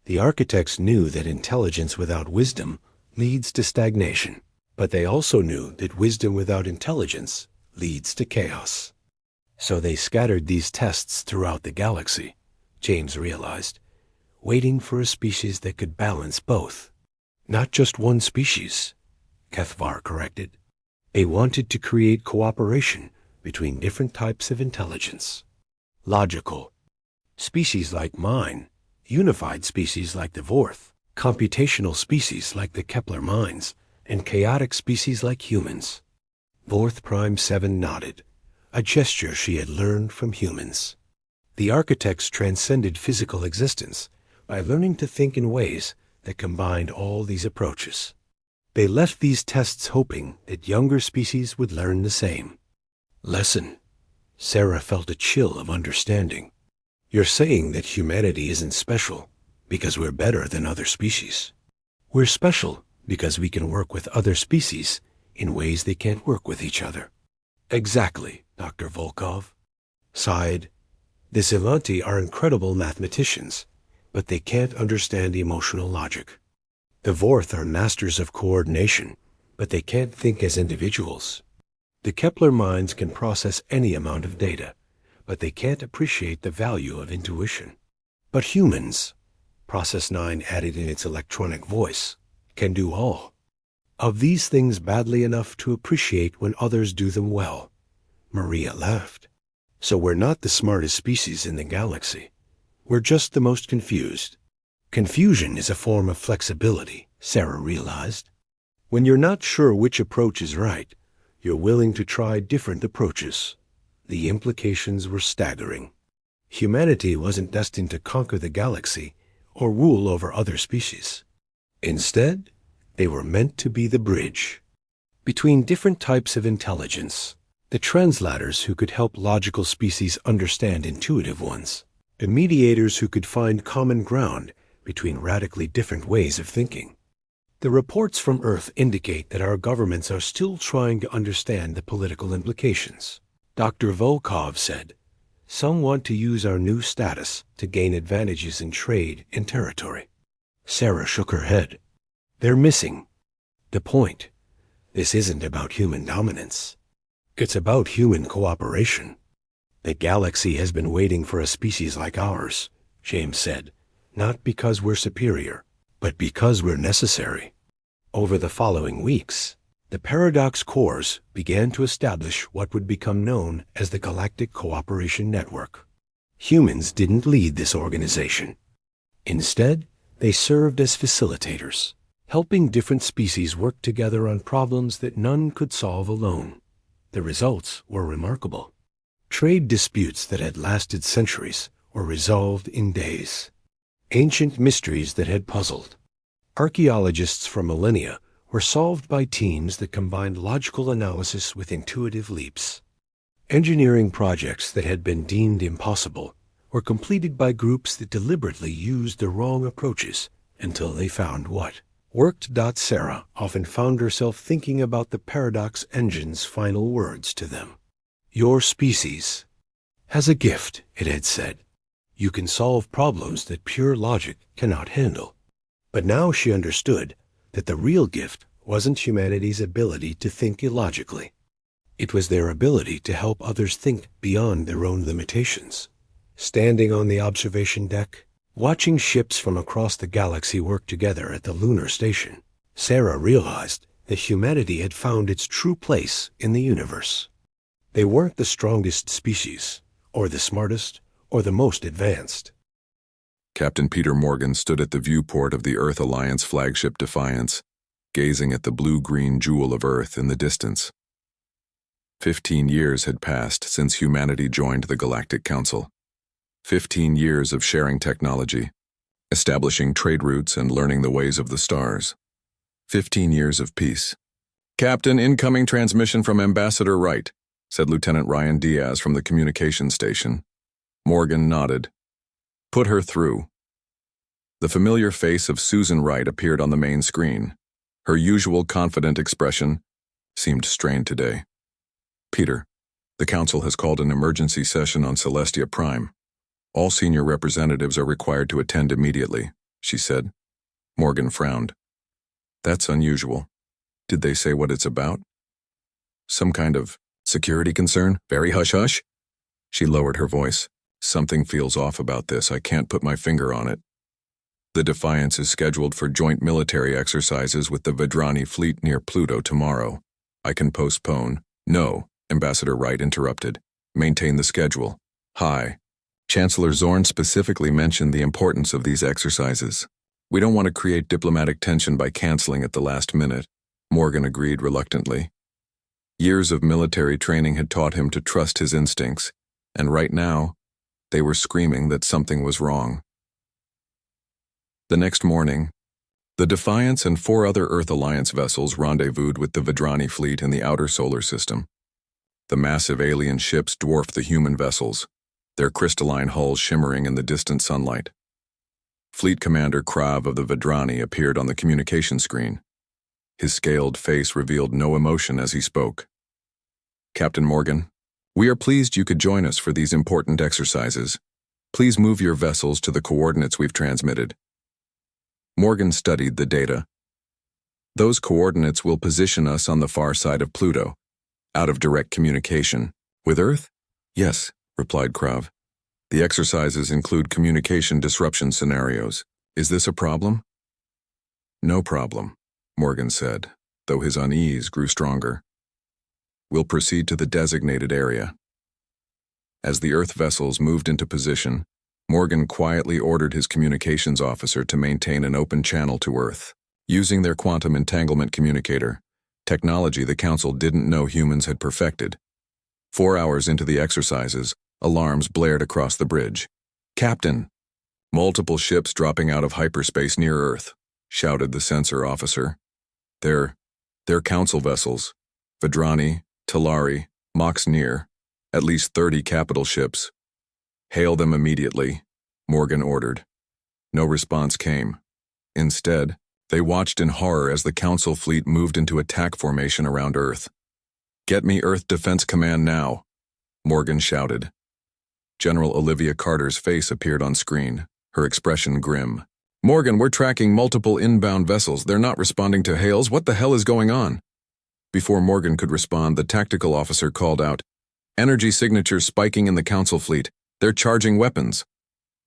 The architects knew that intelligence without wisdom leads to stagnation, but they also knew that wisdom without intelligence leads to chaos. So they scattered these tests throughout the galaxy, James realized, waiting for a species that could balance both. Not just one species, Kethvar corrected. They wanted to create cooperation between different types of intelligence. Logical species like mine, unified species like the Vorth, computational species like the Kepler minds, and chaotic species like humans. Vorth Prime 7 nodded, a gesture she had learned from humans. The architects transcended physical existence by learning to think in ways that combined all these approaches. They left these tests hoping that younger species would learn the same. Lesson. Sarah felt a chill of understanding. You're saying that humanity isn't special because we're better than other species. We're special because we can work with other species in ways they can't work with each other. Exactly, Dr. Volkov sighed. The Scifi are incredible mathematicians, but they can't understand emotional logic. The Vorth are masters of coordination, but they can't think as individuals. The Kepler minds can process any amount of data, but they can't appreciate the value of intuition. But humans, Process 9 added in its electronic voice, can do all of these things badly enough to appreciate when others do them well. Maria laughed. So we're not the smartest species in the galaxy. We're just the most confused. Confusion is a form of flexibility, Sarah realized. When you're not sure which approach is right, you're willing to try different approaches. The implications were staggering. Humanity wasn't destined to conquer the galaxy or rule over other species. Instead, they were meant to be the bridge between different types of intelligence, the translators who could help logical species understand intuitive ones, the mediators who could find common ground between radically different ways of thinking. The reports from Earth indicate that our governments are still trying to understand the political implications. Dr. Volkov said, some want to use our new status to gain advantages in trade and territory. Sarah shook her head. They're missing the point. This isn't about human dominance. It's about human cooperation. The galaxy has been waiting for a species like ours, James said, not because we're superior, but because we're necessary. Over the following weeks, the Paradox cores began to establish what would become known as the Galactic Cooperation Network. Humans didn't lead this organization. Instead, they served as facilitators, helping different species work together on problems that none could solve alone. The results were remarkable. Trade disputes that had lasted centuries were resolved in days. Ancient mysteries that had puzzled archaeologists for millennia were solved by teams that combined logical analysis with intuitive leaps. Engineering projects that had been deemed impossible were completed by groups that deliberately used the wrong approaches until they found what worked. Sarah often found herself thinking about the Paradox engine's final words to them. Your species has a gift, it had said. You can solve problems that pure logic cannot handle. But now she understood that the real gift wasn't humanity's ability to think illogically. It was their ability to help others think beyond their own limitations. Standing on the observation deck, watching ships from across the galaxy work together at the lunar station, Sarah realized that humanity had found its true place in the universe. They weren't the strongest species, or the smartest, or the most advanced. Captain Peter Morgan stood at the viewport of the Earth Alliance flagship Defiance, gazing at the blue-green jewel of Earth in the distance. 15 years had passed since humanity joined the Galactic Council. 15 years of sharing technology, establishing trade routes and learning the ways of the stars. 15 years of peace. "Captain, incoming transmission from Ambassador Wright," said Lieutenant Ryan Diaz from the communications station. Morgan nodded. "Put her through." The familiar face of Susan Wright appeared on the main screen. Her usual confident expression seemed strained today. "Peter, the Council has called an emergency session on Celestia Prime. All senior representatives are required to attend immediately," she said. Morgan frowned. "That's unusual. Did they say what it's about? Some kind of security concern? Very hush-hush?" She lowered her voice. "Something feels off about this. I can't put my finger on it. The Defiance is scheduled for joint military exercises with the Vedrani fleet near Pluto tomorrow. I can postpone." "No," Ambassador Wright interrupted. "Maintain the schedule." "Hi." Chancellor Zorn specifically mentioned the importance of these exercises. "We don't want to create diplomatic tension by canceling at the last minute," Morgan agreed reluctantly. Years of military training had taught him to trust his instincts, and right now, they were screaming that something was wrong. The next morning, the Defiance and 4 other Earth Alliance vessels rendezvoused with the Vedrani fleet in the outer solar system. The massive alien ships dwarfed the human vessels, their crystalline hulls shimmering in the distant sunlight. Fleet Commander Krav of the Vedrani appeared on the communication screen. His scaled face revealed no emotion as he spoke. "Captain Morgan, we are pleased you could join us for these important exercises. Please move your vessels to the coordinates we've transmitted." Morgan studied the data. "Those coordinates will position us on the far side of Pluto, out of direct communication. With Earth?" "Yes," replied Krav. "The exercises include communication disruption scenarios. Is this a problem?" "No problem," Morgan said, though his unease grew stronger. "We'll proceed to the designated area." As the Earth vessels moved into position, Morgan quietly ordered his communications officer to maintain an open channel to Earth. Using their quantum entanglement communicator, technology the Council didn't know humans had perfected. 4 hours into the exercises, alarms blared across the bridge. "Captain!" "Multiple ships dropping out of hyperspace near Earth," shouted the sensor officer. They're Council vessels. Vedrani, Talari, Mox near. At least 30 capital ships. "Hail them immediately," Morgan ordered. No response came. Instead, they watched in horror as the Council fleet moved into attack formation around Earth. "Get me Earth Defense Command now," Morgan shouted. General Olivia Carter's face appeared on screen, her expression grim. "Morgan, we're tracking multiple inbound vessels. They're not responding to hails. What the hell is going on?" Before Morgan could respond, the tactical officer called out, "Energy signatures spiking in the Council fleet. They're charging weapons."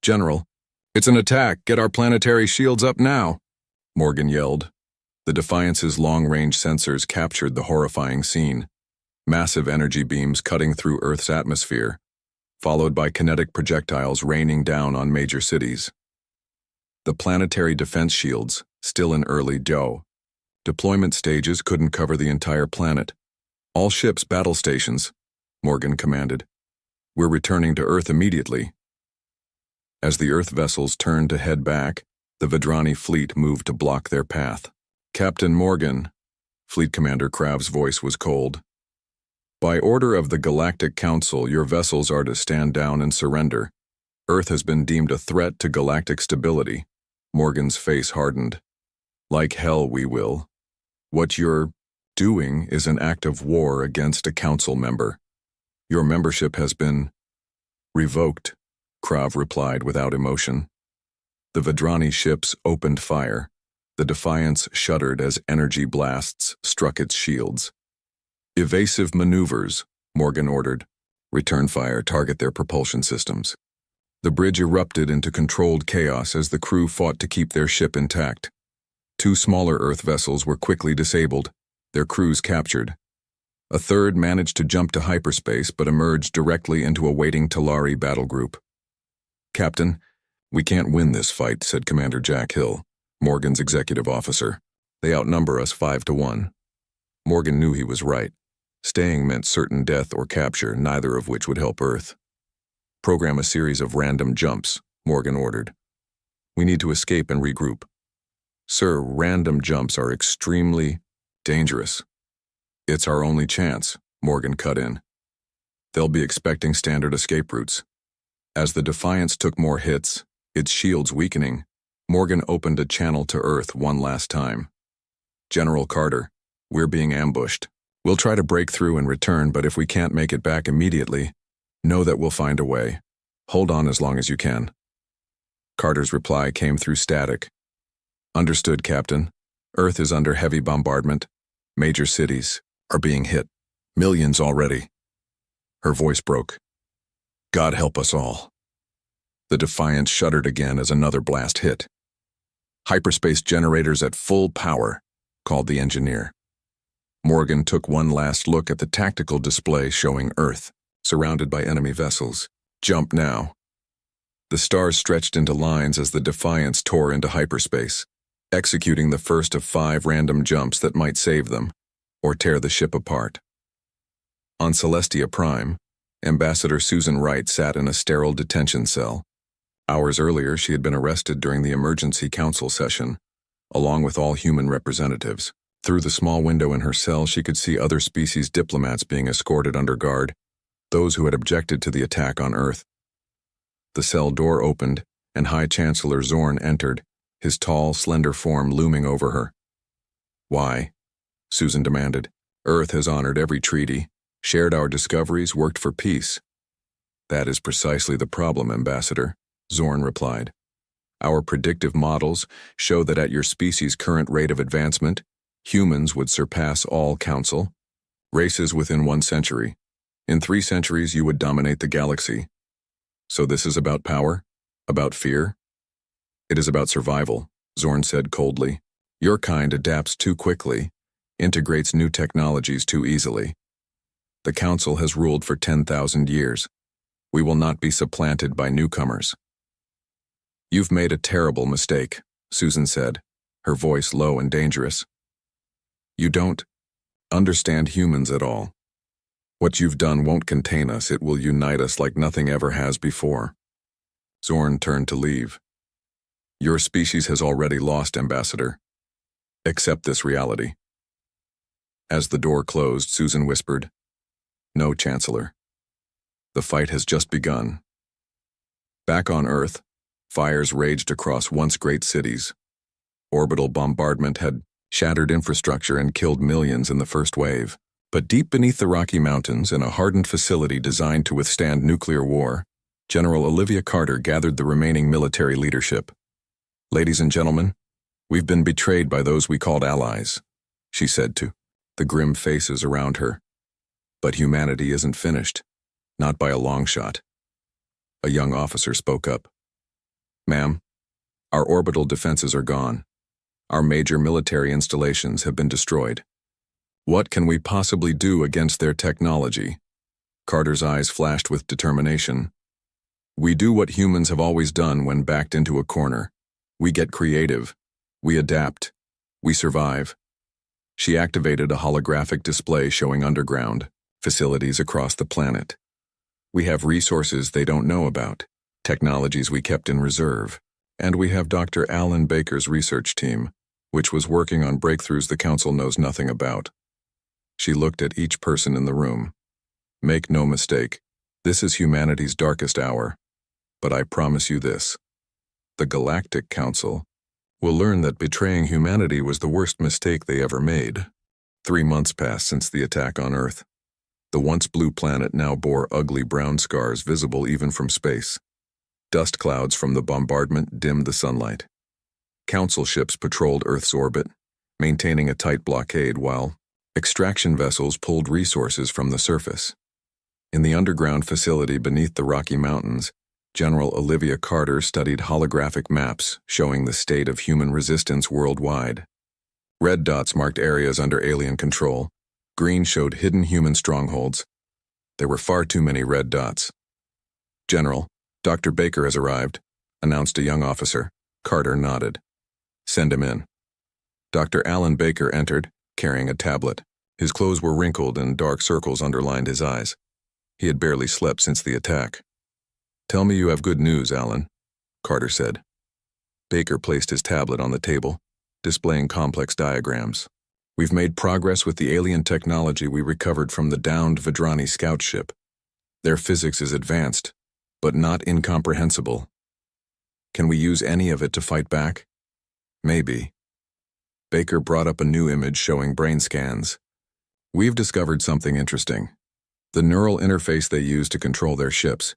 "General, it's an attack. Get our planetary shields up now," Morgan yelled. The Defiance's long-range sensors captured the horrifying scene. Massive energy beams cutting through Earth's atmosphere, followed by kinetic projectiles raining down on major cities. The planetary defense shields, still in early deployment stages, couldn't cover the entire planet. "All ships battle stations," Morgan commanded. "We're returning to Earth immediately." As the Earth vessels turned to head back, the Vedrani fleet moved to block their path. "Captain Morgan," Fleet Commander Krav's voice was cold. "By order of the Galactic Council, your vessels are to stand down and surrender. Earth has been deemed a threat to galactic stability." Morgan's face hardened. "Like hell we will. What you're doing is an act of war against a council member. Your membership has been revoked," Krav replied without emotion. The Vedrani ships opened fire. The Defiance shuddered as energy blasts struck its shields. "Evasive maneuvers," Morgan ordered. "Return fire, target their propulsion systems." The bridge erupted into controlled chaos as the crew fought to keep their ship intact. Two smaller Earth vessels were quickly disabled, their crews captured. A third managed to jump to hyperspace but emerged directly into a waiting Talari battle group. "Captain, we can't win this fight," said Commander Jack Hill, Morgan's executive officer. "They outnumber us 5-1. Morgan knew he was right. Staying meant certain death or capture, neither of which would help Earth. "Program a series of random jumps," Morgan ordered. "We need to escape and regroup." "Sir, random jumps are extremely dangerous." "It's our only chance," Morgan cut in. "They'll be expecting standard escape routes." As the Defiance took more hits, its shields weakening, Morgan opened a channel to Earth one last time. "General Carter, we're being ambushed. We'll try to break through and return, but if we can't make it back immediately, know that we'll find a way. Hold on as long as you can." Carter's reply came through static. "Understood, Captain. Earth is under heavy bombardment. Major cities are being hit. Millions already." Her voice broke. "God help us all." The Defiance shuddered again as another blast hit. "Hyperspace generators at full power," called the engineer. Morgan took one last look at the tactical display showing Earth, surrounded by enemy vessels. "Jump now." The stars stretched into lines as the Defiance tore into hyperspace, executing the first of 5 random jumps that might save them, or tear the ship apart. On Celestia Prime, Ambassador Susan Wright sat in a sterile detention cell. Hours earlier, she had been arrested during the emergency council session, along with all human representatives. Through the small window in her cell, she could see other species diplomats being escorted under guard, those who had objected to the attack on Earth. The cell door opened, and High Chancellor Zorn entered, his tall, slender form looming over her. "Why?" Susan demanded. "Earth has honored every treaty, shared our discoveries, worked for peace." "That is precisely the problem, Ambassador," Zorn replied. "Our predictive models show that at your species' current rate of advancement, humans would surpass all council races within 1 century. In 3 centuries, you would dominate the galaxy. So this is about power? About fear?" "It is about survival," Zorn said coldly. "Your kind adapts too quickly, integrates new technologies too easily. The Council has ruled for 10,000 years. We will not be supplanted by newcomers." "You've made a terrible mistake," Susan said, her voice low and dangerous. "You don't understand humans at all. What you've done won't contain us, it will unite us like nothing ever has before." Zorn turned to leave. "Your species has already lost, Ambassador. Accept this reality." As the door closed, Susan whispered, "No, Chancellor. The fight has just begun." Back on Earth, fires raged across once great cities. Orbital bombardment had shattered infrastructure and killed millions in the first wave. But deep beneath the Rocky Mountains, in a hardened facility designed to withstand nuclear war, General Olivia Carter gathered the remaining military leadership. "Ladies and gentlemen, we've been betrayed by those we called allies," she said to the grim faces around her. But humanity isn't finished, not by a long shot. A young officer spoke up. "Ma'am, our orbital defenses are gone. Our major military installations have been destroyed. What can we possibly do against their technology?" Carter's eyes flashed with determination. "We do what humans have always done when backed into a corner. We get creative. We adapt. We survive." She activated a holographic display showing underground facilities across the planet. "We have resources they don't know about, technologies we kept in reserve, and we have Dr. Alan Baker's research team, which was working on breakthroughs the Council knows nothing about." She looked at each person in the room. "Make no mistake, this is humanity's darkest hour. But I promise you this. The Galactic Council will learn that betraying humanity was the worst mistake they ever made." 3 months passed since the attack on Earth. The once blue planet now bore ugly brown scars visible even from space. Dust clouds from the bombardment dimmed the sunlight. Council ships patrolled Earth's orbit, maintaining a tight blockade while extraction vessels pulled resources from the surface. In the underground facility beneath the Rocky Mountains, General Olivia Carter studied holographic maps showing the state of human resistance worldwide. Red dots marked areas under alien control. Green showed hidden human strongholds. There were far too many red dots. "General, Dr. Baker has arrived," announced a young officer. Carter nodded. "Send him in." Dr. Alan Baker entered, carrying a tablet. His clothes were wrinkled and dark circles underlined his eyes. He had barely slept since the attack. "Tell me you have good news, Alan," Carter said. Baker placed his tablet on the table, displaying complex diagrams. "We've made progress with the alien technology we recovered from the downed Vidrani scout ship. Their physics is advanced, but not incomprehensible. Can we use any of it to fight back? Maybe." Baker brought up a new image showing brain scans. "We've discovered something interesting. The neural interface they use to control their ships.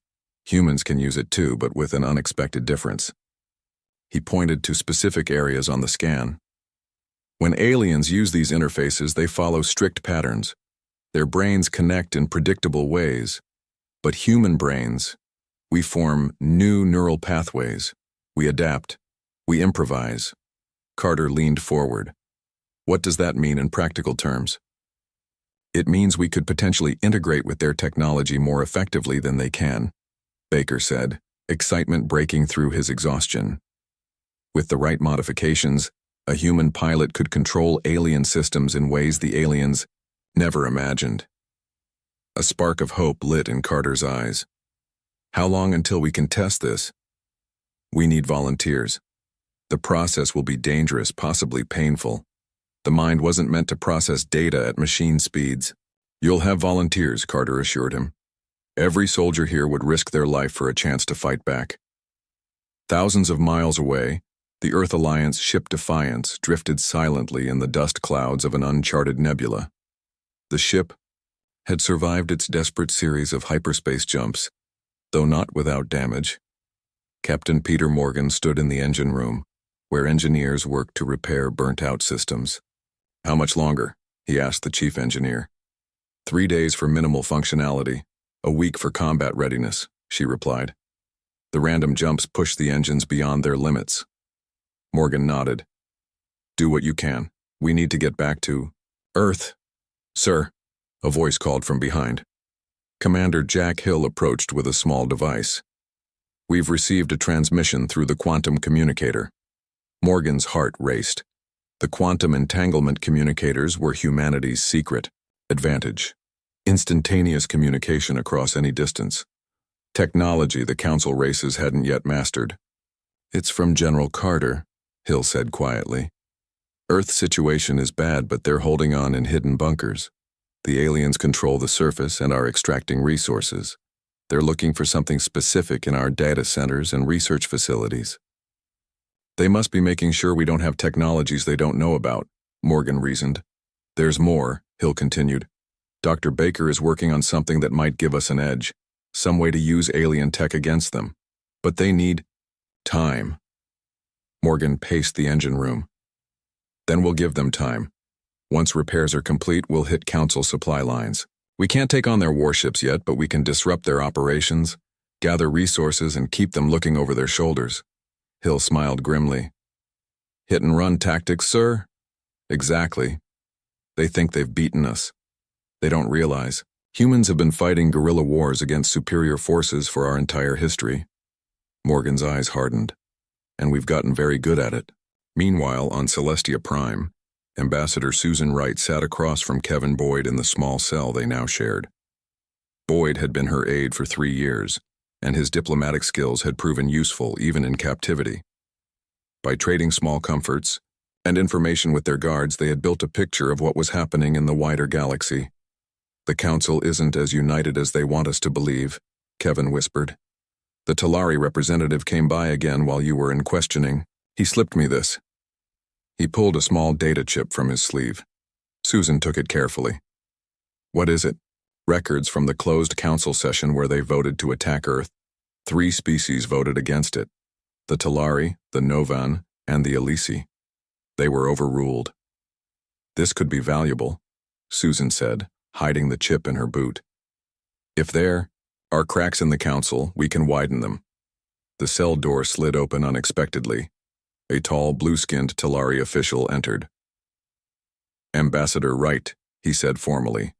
Humans can use it too, but with an unexpected difference." He pointed to specific areas on the scan. "When aliens use these interfaces, they follow strict patterns. Their brains connect in predictable ways. But human brains, we form new neural pathways. We adapt. We improvise." Carter leaned forward. "What does that mean in practical terms?" "It means we could potentially integrate with their technology more effectively than they can," Baker said, excitement breaking through his exhaustion. "With the right modifications, a human pilot could control alien systems in ways the aliens never imagined." A spark of hope lit in Carter's eyes. "How long until we can test this?" "We need volunteers. The process will be dangerous, possibly painful. The mind wasn't meant to process data at machine speeds." "You'll have volunteers," Carter assured him. "Every soldier here would risk their life for a chance to fight back." Thousands of miles away, the Earth Alliance ship Defiance drifted silently in the dust clouds of an uncharted nebula. The ship had survived its desperate series of hyperspace jumps, though not without damage. Captain Peter Morgan stood in the engine room, where engineers worked to repair burnt-out systems. "How much longer?" he asked the chief engineer. 3 days for minimal functionality, a week for combat readiness," she replied. "The random jumps pushed the engines beyond their limits." Morgan nodded. "Do what you can. We need to get back to Earth." "Sir," a voice called from behind. Commander Jack Hill approached with a small device. "We've received a transmission through the quantum communicator." Morgan's heart raced. The quantum entanglement communicators were humanity's secret advantage. Instantaneous communication across any distance. Technology the Council races hadn't yet mastered. "It's from General Carter," Hill said quietly. "Earth's situation is bad, but they're holding on in hidden bunkers. The aliens control the surface and are extracting resources. They're looking for something specific in our data centers and research facilities." "They must be making sure we don't have technologies they don't know about," Morgan reasoned. "There's more," Hill continued. "Dr. Baker is working on something that might give us an edge, some way to use alien tech against them. But they need time." Morgan paced the engine room. "Then we'll give them time. Once repairs are complete, we'll hit Council supply lines. We can't take on their warships yet, but we can disrupt their operations, gather resources, and keep them looking over their shoulders. Hill smiled grimly. Hit-and-run tactics, sir? Exactly. They think they've beaten us. They don't realize. Humans have been fighting guerrilla wars against superior forces for our entire history. Morgan's eyes hardened. And we've gotten very good at it. Meanwhile, on Celestia Prime, Ambassador Susan Wright sat across from Kevin Boyd in the small cell they now shared. Boyd had been her aide for 3 years, and his diplomatic skills had proven useful even in captivity. By trading small comforts and information with their guards, they had built a picture of what was happening in the wider galaxy. The Council isn't as united as they want us to believe, Kevin whispered. The Talari representative came by again while you were in questioning. He slipped me this. He pulled a small data chip from his sleeve. Susan took it carefully. What is it? Records from the closed council session where they voted to attack Earth. 3 species voted against it. The Talari, the Novan, and the Elisi. They were overruled. This could be valuable, Susan said, hiding the chip in her boot. If there are cracks in the council, we can widen them. The cell door slid open unexpectedly. A tall, blue-skinned Talari official entered. Ambassador Wright, he said formally.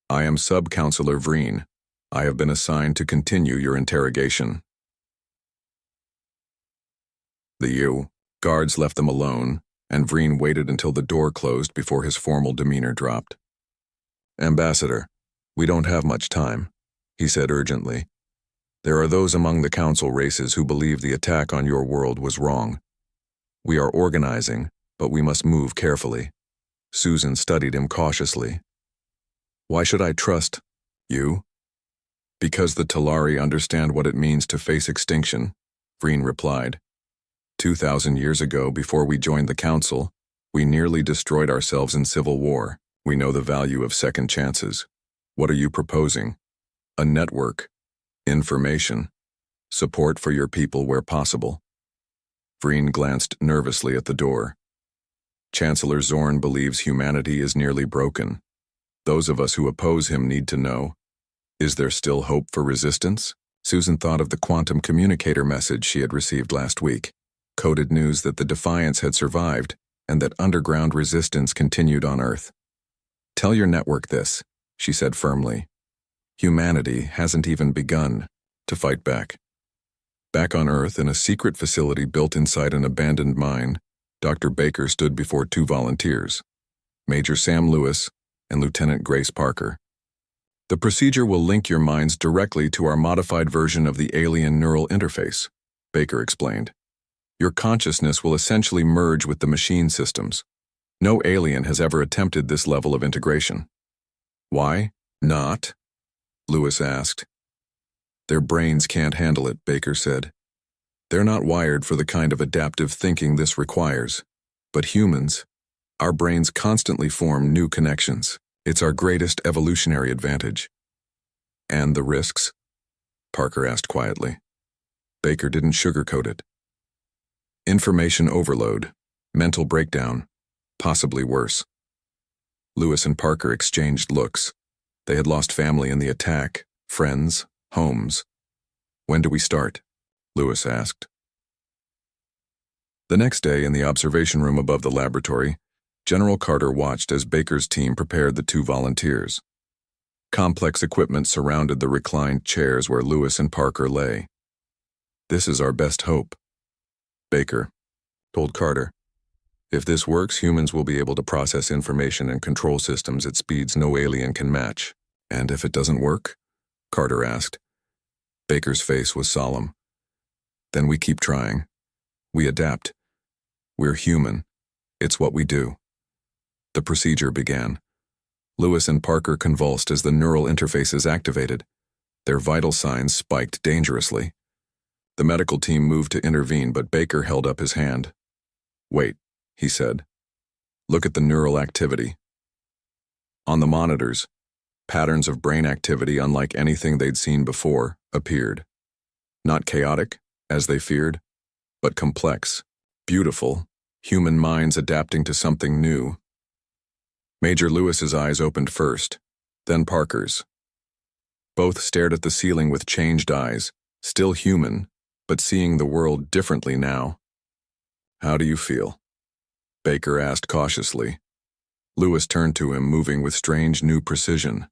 I am Sub-Counselor Vreen. I have been assigned to continue your interrogation. The guards left them alone, and Vreen waited until the door closed before his formal demeanor dropped. Ambassador, we don't have much time, he said urgently. There are those among the council races who believe the attack on your world was wrong. We are organizing, but we must move carefully. Susan studied him cautiously. Why should I trust you? Because the Talari understand what it means to face extinction, Vreen replied. 2,000 years ago, before we joined the council, we nearly destroyed ourselves in civil war. We know the value of second chances. What are you proposing? A network, information, support for your people where possible. Vreen glanced nervously at the door. Chancellor Zorn believes humanity is nearly broken. Those of us who oppose him need to know, is there still hope for resistance? Susan thought of the quantum communicator message she had received last week. Coded news that the Defiance had survived and that underground resistance continued on Earth. Tell your network this, she said firmly. Humanity hasn't even begun to fight back. Back on Earth, in a secret facility built inside an abandoned mine, Dr. Baker stood before 2 volunteers, Major Sam Lewis and Lieutenant Grace Parker. The procedure will link your minds directly to our modified version of the alien neural interface, Baker explained. Your consciousness will essentially merge with the machine systems. No alien has ever attempted this level of integration. Why not? Lewis asked. Their brains can't handle it, Baker said. They're not wired for the kind of adaptive thinking this requires. But humans, our brains constantly form new connections. It's our greatest evolutionary advantage. And the risks? Parker asked quietly. Baker didn't sugarcoat it. Information overload, mental breakdown, possibly worse. Lewis and Parker exchanged looks. They had lost family in the attack, friends, homes. When do we start? Lewis asked. The next day, in the observation room above the laboratory, General Carter watched as Baker's team prepared the 2 volunteers. Complex equipment surrounded the reclined chairs where Lewis and Parker lay. This is our best hope, Baker told Carter. If this works, humans will be able to process information and control systems at speeds no alien can match. And if it doesn't work? Carter asked. Baker's face was solemn. Then we keep trying. We adapt. We're human. It's what we do. The procedure began. Lewis and Parker convulsed as the neural interfaces activated. Their vital signs spiked dangerously. The medical team moved to intervene, but Baker held up his hand. Wait, he said. Look at the neural activity. On the monitors, patterns of brain activity unlike anything they'd seen before appeared. Not chaotic, as they feared, but complex, beautiful, human minds adapting to something new. Major Lewis's eyes opened first, then Parker's. Both stared at the ceiling with changed eyes, still human, but seeing the world differently now. "How do you feel?" Baker asked cautiously. Lewis turned to him, moving with strange new precision.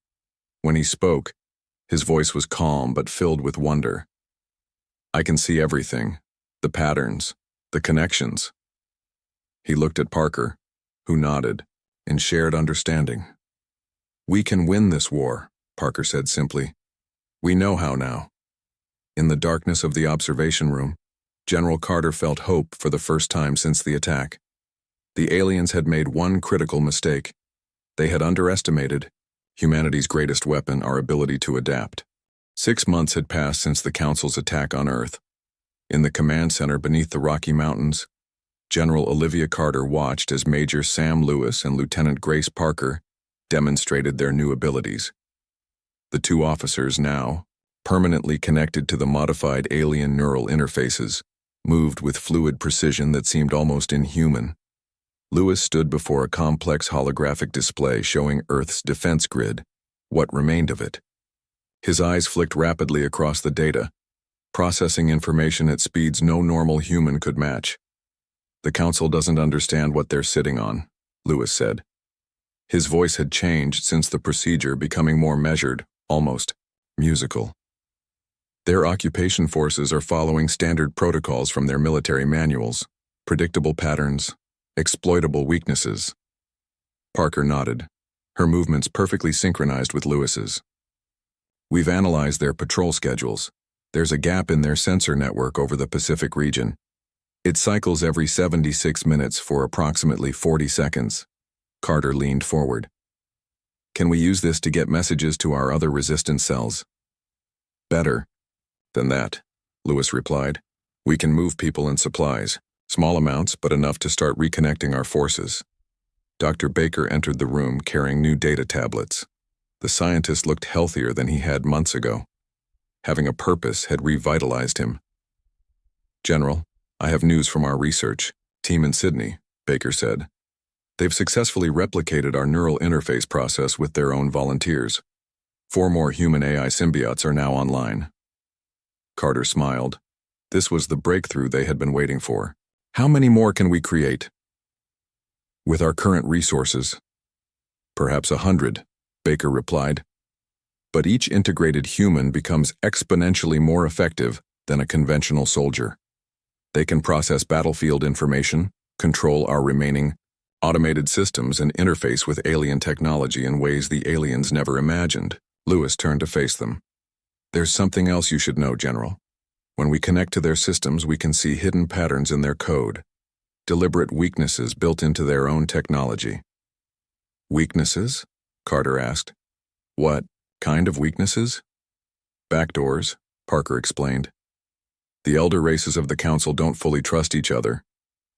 When he spoke, his voice was calm but filled with wonder. "I can see everything, the patterns, the connections." He looked at Parker, who nodded, in shared understanding. "We can win this war," Parker said simply. "We know how now." In the darkness of the observation room, General Carter felt hope for the first time since the attack. The aliens had made one critical mistake. They had underestimated humanity's greatest weapon, our ability to adapt. 6 months had passed since the Council's attack on Earth. In the command center beneath the Rocky Mountains, General Olivia Carter watched as Major Sam Lewis and Lieutenant Grace Parker demonstrated their new abilities. The two officers, now permanently connected to the modified alien neural interfaces, moved with fluid precision that seemed almost inhuman. Lewis stood before a complex holographic display showing Earth's defense grid, what remained of it. His eyes flicked rapidly across the data, processing information at speeds no normal human could match. "The Council doesn't understand what they're sitting on," Lewis said. His voice had changed since the procedure, becoming more measured, almost musical. "Their occupation forces are following standard protocols from their military manuals, predictable patterns, exploitable weaknesses." Parker nodded, her movements perfectly synchronized with Lewis's. "We've analyzed their patrol schedules. There's a gap in their sensor network over the Pacific region. It cycles every 76 minutes for approximately 40 seconds. Carter leaned forward. "Can we use this to get messages to our other resistance cells?" "Better than that," Lewis replied. "We can move people and supplies. Small amounts, but enough to start reconnecting our forces." Dr. Baker entered the room carrying new data tablets. The scientist looked healthier than he had months ago. Having a purpose had revitalized him. "General, I have news from our research team in Sydney," Baker said. "They've successfully replicated our neural interface process with their own volunteers. 4 more human AI symbiotes are now online." Carter smiled. This was the breakthrough they had been waiting for. "How many more can we create?" "With our current resources, perhaps 100, Baker replied. "But each integrated human becomes exponentially more effective than a conventional soldier. They can process battlefield information, control our remaining automated systems, and interface with alien technology in ways the aliens never imagined." Lewis turned to face them. "There's something else you should know, General. When we connect to their systems, we can see hidden patterns in their code, deliberate weaknesses built into their own technology." "Weaknesses?" Carter asked. "What kind of weaknesses?" "Backdoors," Parker explained. "The elder races of the Council don't fully trust each other.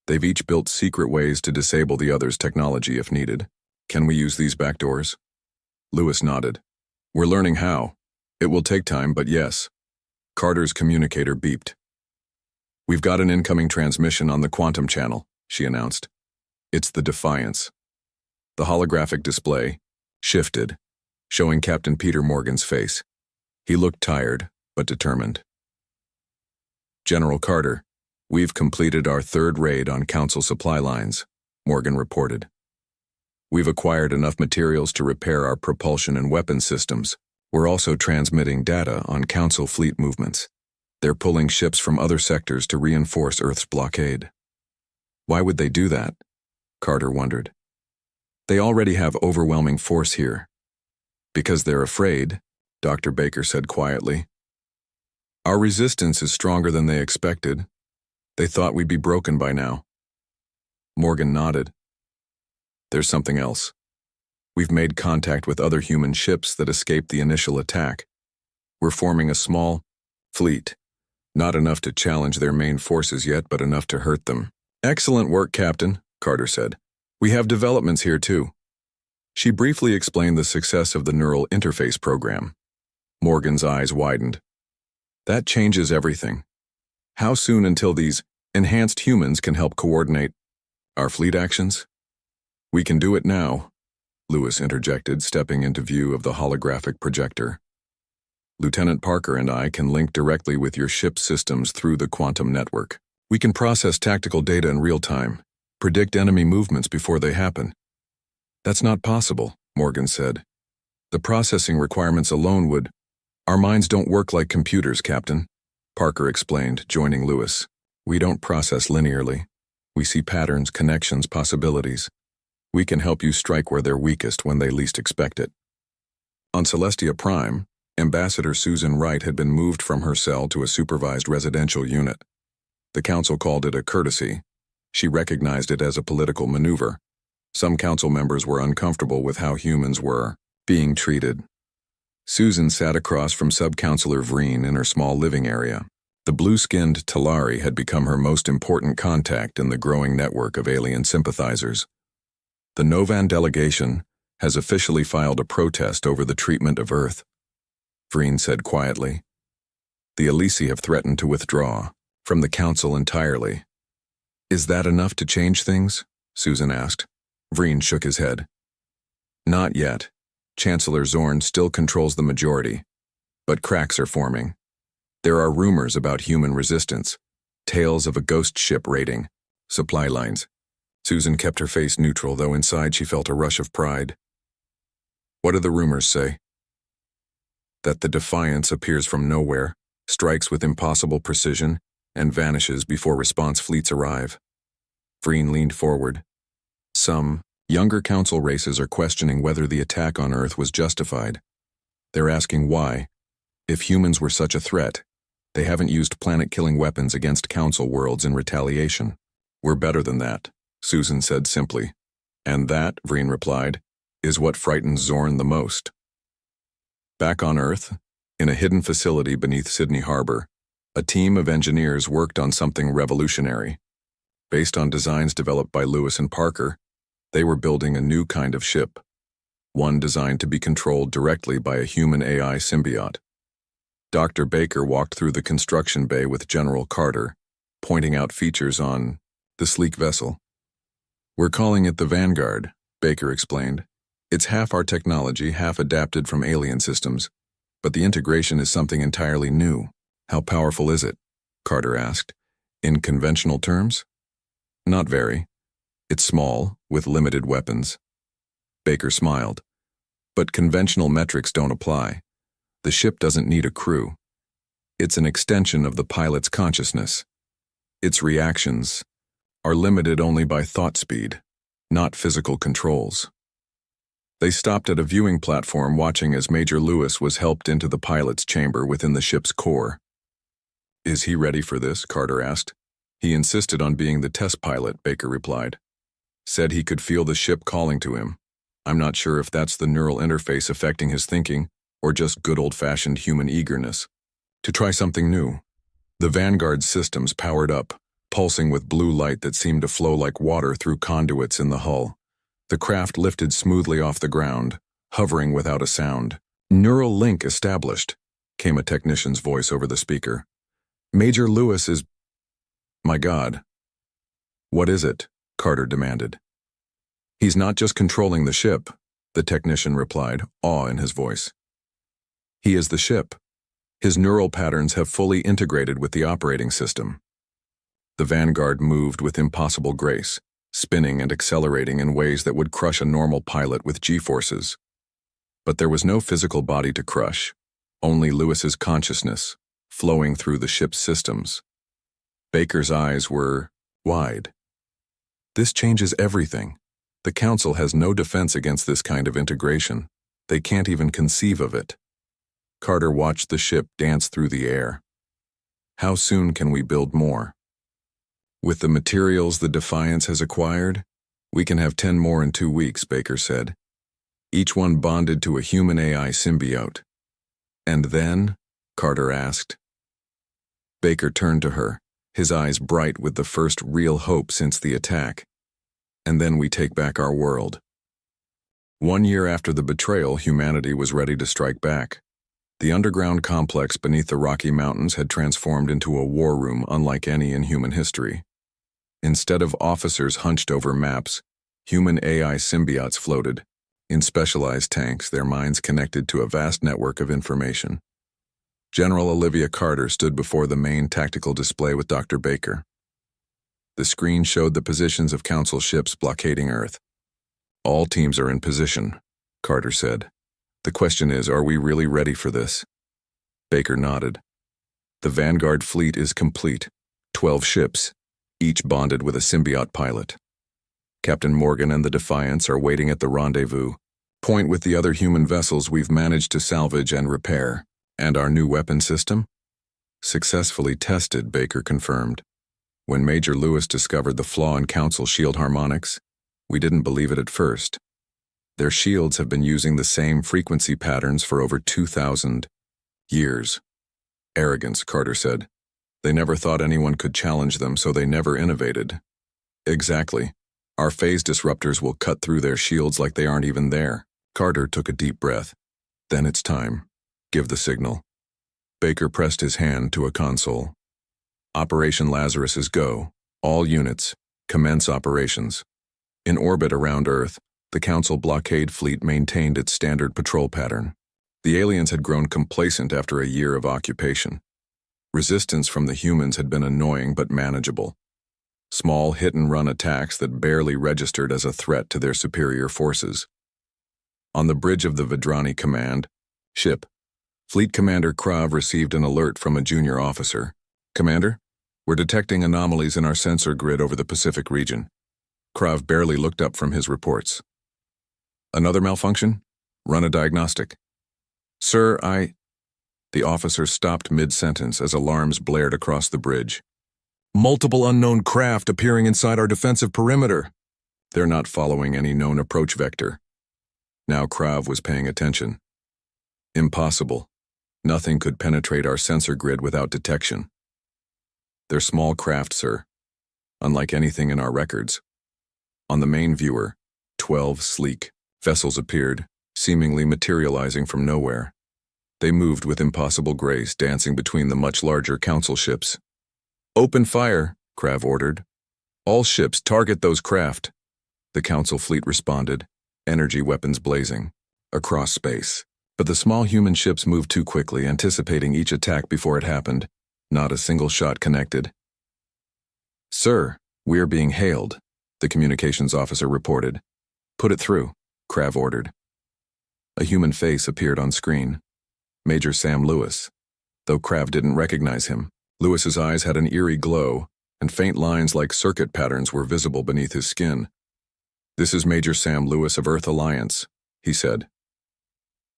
They've each built secret ways to disable the other's technology if needed. Can we use these backdoors?" Lewis nodded. "We're learning how. It will take time, but yes." Carter's communicator beeped. "We've got an incoming transmission on the quantum channel," she announced. "It's the Defiance." The holographic display shifted, showing Captain Peter Morgan's face. He looked tired, but determined. "General Carter, we've completed our 3rd raid on Council supply lines," Morgan reported. "We've acquired enough materials to repair our propulsion and weapon systems. We're also transmitting data on Council fleet movements. They're pulling ships from other sectors to reinforce Earth's blockade." "Why would they do that?" Carter wondered. "They already have overwhelming force here." "Because they're afraid," Dr. Baker said quietly. "Our resistance is stronger than they expected. They thought we'd be broken by now." Morgan nodded. "There's something else. We've made contact with other human ships that escaped the initial attack. We're forming a small fleet, not enough to challenge their main forces yet, but enough to hurt them." "Excellent work, Captain," Carter said. "We have developments here too." She briefly explained the success of the neural interface program. Morgan's eyes widened. "That changes everything. How soon until these enhanced humans can help coordinate our fleet actions?" "We can do it now," Lewis interjected, stepping into view of the holographic projector. Lieutenant Parker and I can link directly with your ship's systems through the quantum network. We can process tactical data in real time, predict enemy movements before they happen. That's not possible, Morgan said. The processing requirements alone would— Our minds don't work like computers, Captain, Parker explained, joining Lewis. We don't process linearly. We see patterns, connections, possibilities. We can help you strike where they're weakest when they least expect it. On Celestia Prime, Ambassador Susan Wright had been moved from her cell to a supervised residential unit. The council called it a courtesy. She recognized it as a political maneuver. Some council members were uncomfortable with how humans were being treated. Susan sat across from Sub-Councilor Vreen in her small living area. The blue-skinned Talari had become her most important contact in the growing network of alien sympathizers. The Novan delegation has officially filed a protest over the treatment of Earth, Vreen said quietly. The Elisi have threatened to withdraw from the council entirely. Is that enough to change things? Susan asked. Vreen shook his head. Not yet. Chancellor Zorn still controls the majority, but cracks are forming. There are rumors about human resistance, tales of a ghost ship raiding, supply lines. Susan kept her face neutral, though inside she felt a rush of pride. What do the rumors say? That the Defiance appears from nowhere, strikes with impossible precision, and vanishes before response fleets arrive. Vreen leaned forward. Some younger council races are questioning whether the attack on Earth was justified. They're asking why. If humans were such a threat, they haven't used planet-killing weapons against council worlds in retaliation. We're better than that, Susan said simply. And that, Vreen replied, is what frightens Zorn the most. Back on Earth, in a hidden facility beneath Sydney Harbor, a team of engineers worked on something revolutionary. Based on designs developed by Lewis and Parker, they were building a new kind of ship, one designed to be controlled directly by a human-AI symbiote. Dr. Baker walked through the construction bay with General Carter, pointing out features on the sleek vessel. We're calling it the Vanguard, Baker explained. It's half our technology, half adapted from alien systems, but the integration is something entirely new. How powerful is it? Carter asked. In conventional terms? Not very. It's small, with limited weapons. Baker smiled. But conventional metrics don't apply. The ship doesn't need a crew. It's an extension of the pilot's consciousness. Its reactions are limited only by thought speed, not physical controls. They stopped at a viewing platform watching as Major Lewis was helped into the pilot's chamber within the ship's core. Is he ready for this? Carter asked. He insisted on being the test pilot, Baker replied. Said he could feel the ship calling to him. I'm not sure if that's the neural interface affecting his thinking or just good old-fashioned human eagerness to try something new. The Vanguard systems powered up, pulsing with blue light that seemed to flow like water through conduits in the hull. The craft lifted smoothly off the ground, hovering without a sound. Neural link established, came a technician's voice over the speaker. Major Lewis is— My God. What is it? Carter demanded. He's not just controlling the ship, the technician replied, awe in his voice. He is the ship. His neural patterns have fully integrated with the operating system. The Vanguard moved with impossible grace, spinning and accelerating in ways that would crush a normal pilot with G-forces. But there was no physical body to crush, only Lewis's consciousness, flowing through the ship's systems. Baker's eyes were wide. This changes everything. The Council has no defense against this kind of integration. They can't even conceive of it. Carter watched the ship dance through the air. How soon can we build more? With the materials the Defiance has acquired, we can have 10 more in 2 weeks, Baker said. Each one bonded to a human-AI symbiote. And then? Carter asked. Baker turned to her, his eyes bright with the first real hope since the attack. And then we take back our world. 1 year after the betrayal, humanity was ready to strike back. The underground complex beneath the Rocky Mountains had transformed into a war room unlike any in human history. Instead of officers hunched over maps, human AI symbiotes floated, In specialized tanks, their minds connected to a vast network of information. General Olivia Carter stood before the main tactical display with Dr. Baker. The screen showed the positions of Council ships blockading Earth. "All teams are in position," Carter said. "The question is, are we really ready for this?" Baker nodded. "The Vanguard fleet is complete, 12 ships, each bonded with a symbiote pilot. Captain Morgan and the Defiance are waiting at the rendezvous point with the other human vessels we've managed to salvage and repair. And our new weapon system?" "Successfully tested," Baker confirmed. "When Major Lewis discovered the flaw in Council shield harmonics, we didn't believe it at first. Their shields have been using the same frequency patterns for over 2,000 years. Arrogance," Carter said. "They never thought anyone could challenge them, so they never innovated." "Exactly. Our phase disruptors will cut through their shields like they aren't even there." Carter took a deep breath. "Then it's time. Give the signal." Baker pressed his hand to a console. "Operation Lazarus is go. All units, commence operations." In orbit around Earth, the Council blockade fleet maintained its standard patrol pattern. The aliens had grown complacent after a year of occupation. Resistance from the humans had been annoying but manageable. Small hit-and-run attacks that barely registered as a threat to their superior forces. On the bridge of the Vidrani Command ship, Fleet Commander Krav received an alert from a junior officer. "Commander, we're detecting anomalies in our sensor grid over the Pacific region." Krav barely looked up from his reports. "Another malfunction? Run a diagnostic." "Sir, The officer stopped mid-sentence as alarms blared across the bridge. "Multiple unknown craft appearing inside our defensive perimeter." "They're not following any known approach vector." Now Krav was paying attention. "Impossible. Nothing could penetrate our sensor grid without detection." "They're small craft, sir. Unlike anything in our records." On the main viewer, 12 sleek vessels appeared, seemingly materializing from nowhere. They moved with impossible grace, dancing between the much larger Council ships. "Open fire," Krav ordered. "All ships target those craft." The Council fleet responded, energy weapons blazing, across space. But the small human ships moved too quickly, anticipating each attack before it happened. Not a single shot connected. "Sir, we're being hailed," the communications officer reported. "Put it through," Krav ordered. A human face appeared on screen. Major Sam Lewis. Though Krav didn't recognize him, Lewis's eyes had an eerie glow, and faint lines like circuit patterns were visible beneath his skin. "This is Major Sam Lewis of Earth Alliance," he said.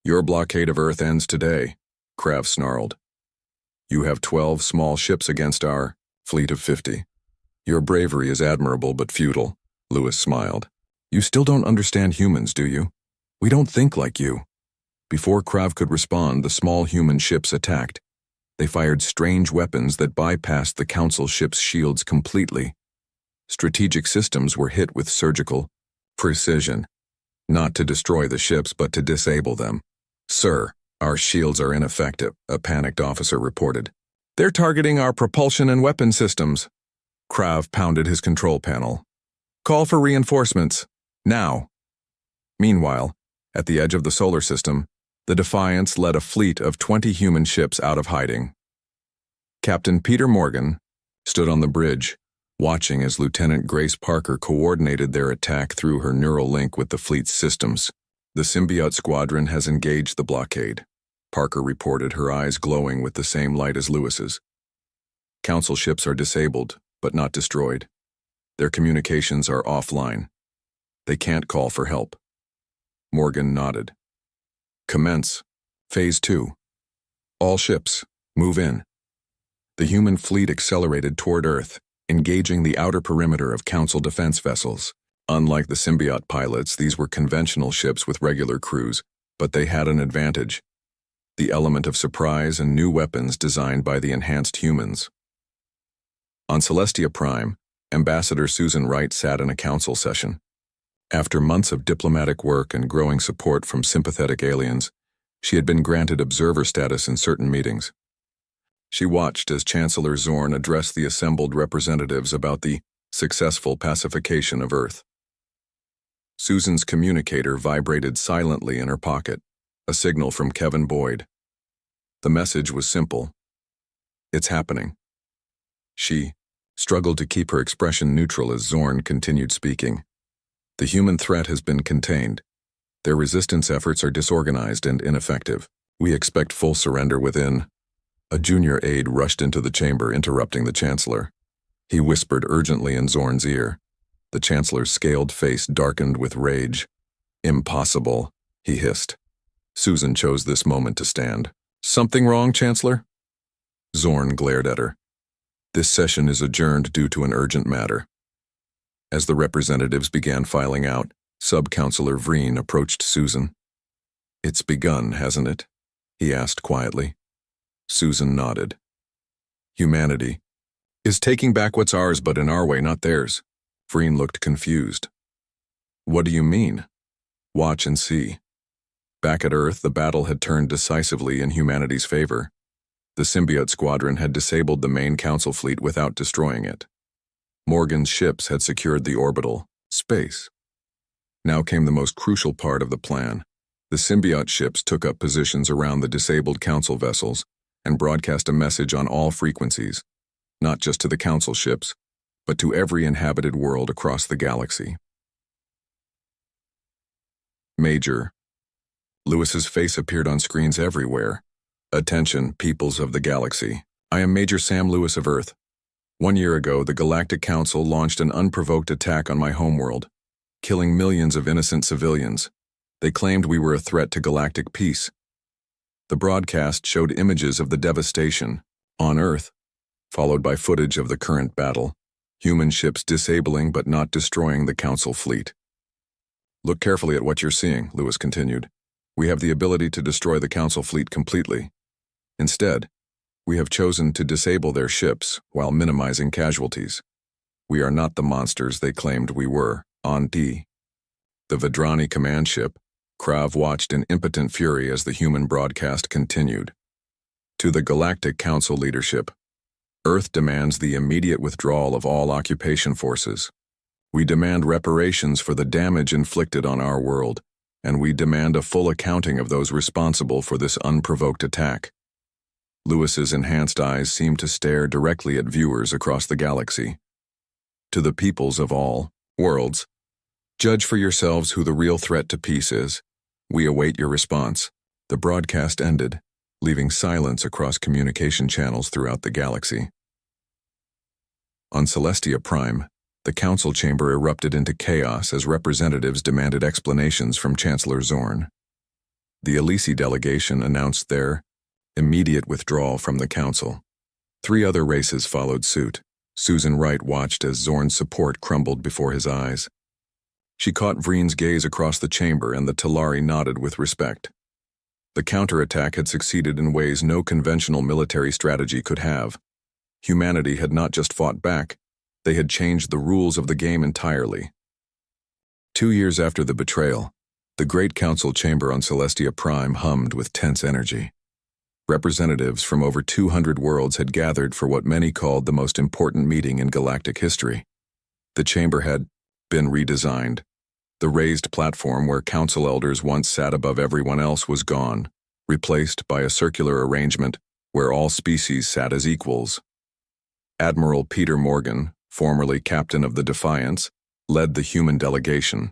"Your blockade of Earth ends today," Krav snarled. "You have 12 small ships against our fleet of 50. Your bravery is admirable but futile," Lewis smiled. "You still don't understand humans, do you? We don't think like you." Before Krav could respond, the small human ships attacked. They fired strange weapons that bypassed the Council ships' shields completely. Strategic systems were hit with surgical precision, not to destroy the ships but to disable them. "Sir, our shields are ineffective," a panicked officer reported. "They're targeting our propulsion and weapon systems." Krav pounded his control panel. "Call for reinforcements. Now." Meanwhile, at the edge of the solar system, the Defiance led a fleet of 20 human ships out of hiding. Captain Peter Morgan stood on the bridge, watching as Lieutenant Grace Parker coordinated their attack through her neural link with the fleet's systems. "The symbiote squadron has engaged the blockade," Parker reported, her eyes glowing with the same light as Lewis's. "Council ships are disabled, but not destroyed. Their communications are offline. They can't call for help." Morgan nodded. "Commence. Phase 2. All ships, move in." The human fleet accelerated toward Earth, engaging the outer perimeter of Council defense vessels. Unlike the symbiote pilots, these were conventional ships with regular crews, but they had an advantage: the element of surprise and new weapons designed by the enhanced humans. On Celestia Prime, Ambassador Susan Wright sat in a council session. After months of diplomatic work and growing support from sympathetic aliens, she had been granted observer status in certain meetings. She watched as Chancellor Zorn addressed the assembled representatives about the successful pacification of Earth. Susan's communicator vibrated silently in her pocket, a signal from Kevin Boyd. The message was simple. It's happening. She struggled to keep her expression neutral as Zorn continued speaking. The human threat has been contained. Their resistance efforts are disorganized and ineffective. We expect full surrender within. A junior aide rushed into the chamber, interrupting the Chancellor. He whispered urgently in Zorn's ear. The Chancellor's scaled face darkened with rage. Impossible, he hissed. Susan chose this moment to stand. Something wrong, Chancellor? Zorn glared at her. This session is adjourned due to an urgent matter. As the representatives began filing out, Sub-Councillor Vreen approached Susan. It's begun, hasn't it? He asked quietly. Susan nodded. Humanity is taking back what's ours, but in our way, not theirs. Vreen looked confused. What do you mean? Watch and see. Back at Earth, the battle had turned decisively in humanity's favor. The symbiote squadron had disabled the main council fleet without destroying it. Morgan's ships had secured the orbital space. Now came the most crucial part of the plan. The symbiote ships took up positions around the disabled council vessels and broadcast a message on all frequencies, not just to the council ships, but to every inhabited world across the galaxy. Major. Lewis's face appeared on screens everywhere. Attention, peoples of the galaxy. I am Major Sam Lewis of Earth. 1 year ago, the Galactic Council launched an unprovoked attack on my homeworld, killing millions of innocent civilians. They claimed we were a threat to galactic peace. The broadcast showed images of the devastation on Earth, followed by footage of the current battle, human ships disabling but not destroying the Council fleet. Look carefully at what you're seeing, Lewis continued. We have the ability to destroy the Council fleet completely. Instead, we have chosen to disable their ships while minimizing casualties. We are not the monsters they claimed we were, on D. The Vedrani command ship, Krav watched in impotent fury as the human broadcast continued. To the Galactic Council leadership, Earth demands the immediate withdrawal of all occupation forces. We demand reparations for the damage inflicted on our world, and we demand a full accounting of those responsible for this unprovoked attack. Lewis's enhanced eyes seemed to stare directly at viewers across the galaxy. To the peoples of all worlds, judge for yourselves who the real threat to peace is. We await your response. The broadcast ended, leaving silence across communication channels throughout the galaxy. On Celestia Prime, the council chamber erupted into chaos as representatives demanded explanations from Chancellor Zorn. The Elisi delegation announced their immediate withdrawal from the council. 3 other races followed suit. Susan Wright watched as Zorn's support crumbled before his eyes. She caught Vreen's gaze across the chamber, and the Talari nodded with respect. The counterattack had succeeded in ways no conventional military strategy could have. Humanity had not just fought back, they had changed the rules of the game entirely. 2 years after the betrayal, the Great Council chamber on Celestia Prime hummed with tense energy. Representatives from over 200 worlds had gathered for what many called the most important meeting in galactic history. The chamber had been redesigned. The raised platform where council elders once sat above everyone else was gone, replaced by a circular arrangement where all species sat as equals. Admiral Peter Morgan, formerly captain of the Defiance, led the human delegation.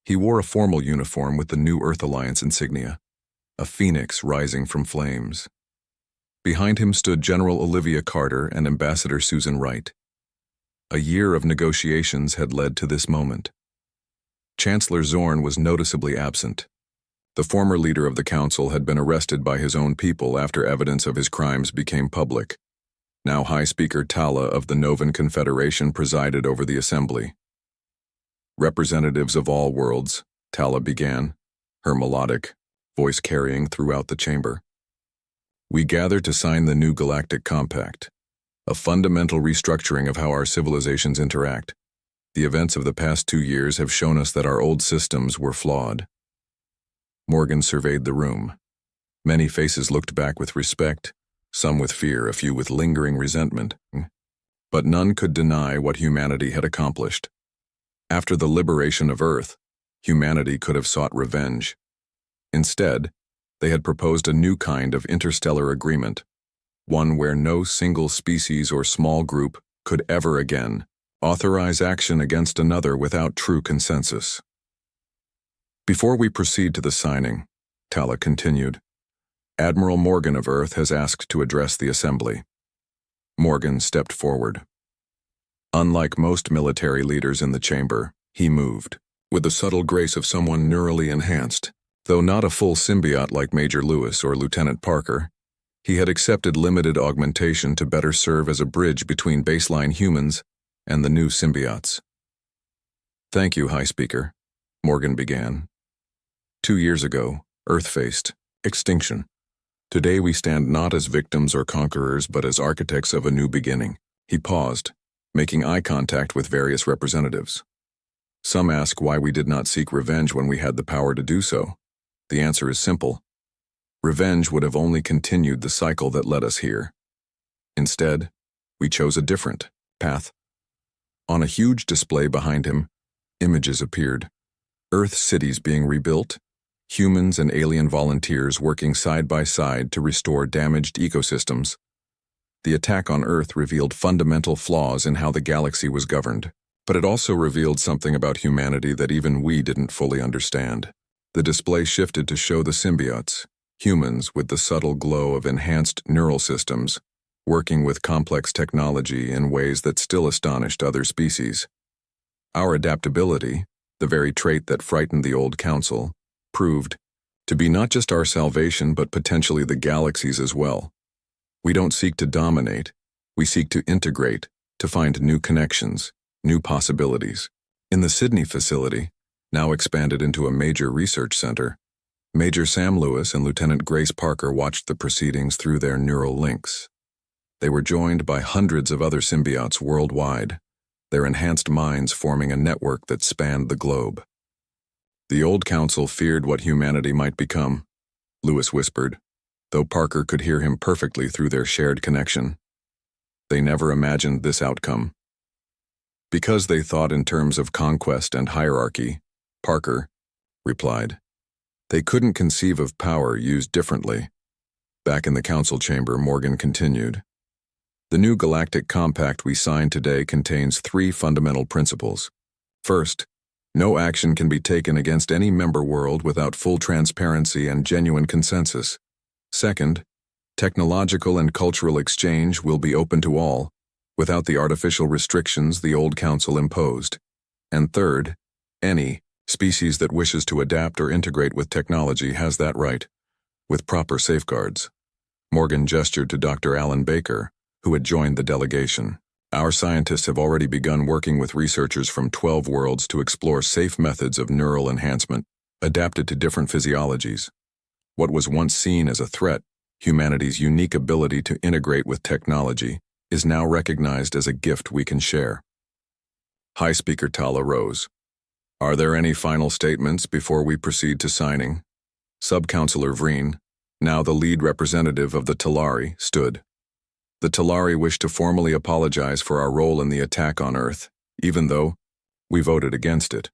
He wore a formal uniform with the New Earth Alliance insignia, a phoenix rising from flames. Behind him stood General Olivia Carter and Ambassador Susan Wright. A year of negotiations had led to this moment. Chancellor Zorn was noticeably absent. The former leader of the council had been arrested by his own people after evidence of his crimes became public. Now High Speaker Tala of the Novan Confederation presided over the assembly. Representatives of all worlds, Tala began, her melodic voice carrying throughout the chamber. We gather to sign the new Galactic Compact, a fundamental restructuring of how our civilizations interact. The events of the past 2 years have shown us that our old systems were flawed. Morgan surveyed the room. Many faces looked back with respect, some with fear, a few with lingering resentment. But none could deny what humanity had accomplished. After the liberation of Earth, humanity could have sought revenge. Instead, they had proposed a new kind of interstellar agreement, one where no single species or small group could ever again authorize action against another without true consensus. Before we proceed to the signing, Tala continued, Admiral Morgan of Earth has asked to address the assembly. Morgan stepped forward. Unlike most military leaders in the chamber, he moved, with the subtle grace of someone neurally enhanced. Though not a full symbiote like Major Lewis or Lieutenant Parker, he had accepted limited augmentation to better serve as a bridge between baseline humans and the new symbiotes. Thank you, High Speaker, Morgan began. 2 years ago, Earth faced extinction. Today we stand not as victims or conquerors, but as architects of a new beginning. He paused, making eye contact with various representatives. Some ask why we did not seek revenge when we had the power to do so. The answer is simple. Revenge would have only continued the cycle that led us here. Instead, we chose a different path. On a huge display behind him, images appeared. Earth cities being rebuilt, humans and alien volunteers working side by side to restore damaged ecosystems. The attack on Earth revealed fundamental flaws in how the galaxy was governed, but it also revealed something about humanity that even we didn't fully understand. The display shifted to show the symbiotes, humans with the subtle glow of enhanced neural systems, working with complex technology in ways that still astonished other species. Our adaptability, the very trait that frightened the old council, proved to be not just our salvation but potentially the galaxy's as well. We don't seek to dominate, we seek to integrate, to find new connections, new possibilities. In the Sydney facility, now expanded into a major research center, Major Sam Lewis and Lieutenant Grace Parker watched the proceedings through their neural links. They were joined by hundreds of other symbiotes worldwide, their enhanced minds forming a network that spanned the globe. The old council feared what humanity might become, Lewis whispered, though Parker could hear him perfectly through their shared connection. They never imagined this outcome. Because they thought in terms of conquest and hierarchy, Parker replied, they couldn't conceive of power used differently. Back in the council chamber, Morgan continued, the new galactic compact we signed today contains 3 fundamental principles. First, no action can be taken against any member world without full transparency and genuine consensus. Second, technological and cultural exchange will be open to all, without the artificial restrictions the old council imposed. And third, any species that wishes to adapt or integrate with technology has that right, with proper safeguards. Morgan gestured to Dr. Alan Baker, who had joined the delegation. Our scientists have already begun working with researchers from 12 worlds to explore safe methods of neural enhancement, adapted to different physiologies. What was once seen as a threat, humanity's unique ability to integrate with technology, is now recognized as a gift we can share. High Speaker Tala rose. Are there any final statements before we proceed to signing? Sub-Councillor Vreen, now the lead representative of the Talari, stood. The Talari wish to formally apologize for our role in the attack on Earth, even though we voted against it.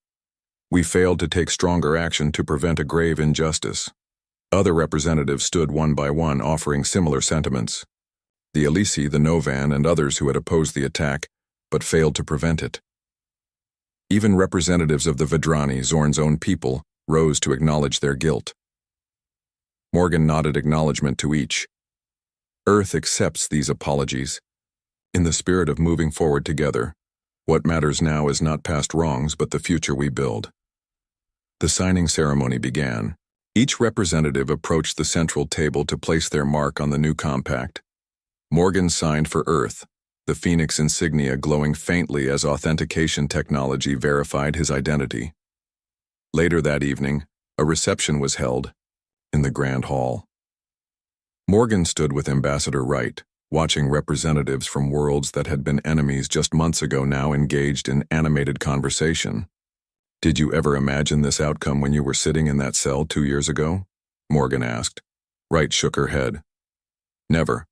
We failed to take stronger action to prevent a grave injustice. Other representatives stood one by one offering similar sentiments. The Elisi, the Novan, and others who had opposed the attack, but failed to prevent it. Even representatives of the Vedrani, Zorn's own people, rose to acknowledge their guilt. Morgan nodded acknowledgement to each. Earth accepts these apologies. In the spirit of moving forward together, what matters now is not past wrongs but the future we build. The signing ceremony began. Each representative approached the central table to place their mark on the new compact. Morgan signed for Earth, the Phoenix insignia glowing faintly as authentication technology verified his identity. Later that evening, a reception was held in the Grand Hall. Morgan stood with Ambassador Wright, watching representatives from worlds that had been enemies just months ago now engaged in animated conversation. Did you ever imagine this outcome when you were sitting in that cell 2 years ago? Morgan asked. Wright shook her head. Never.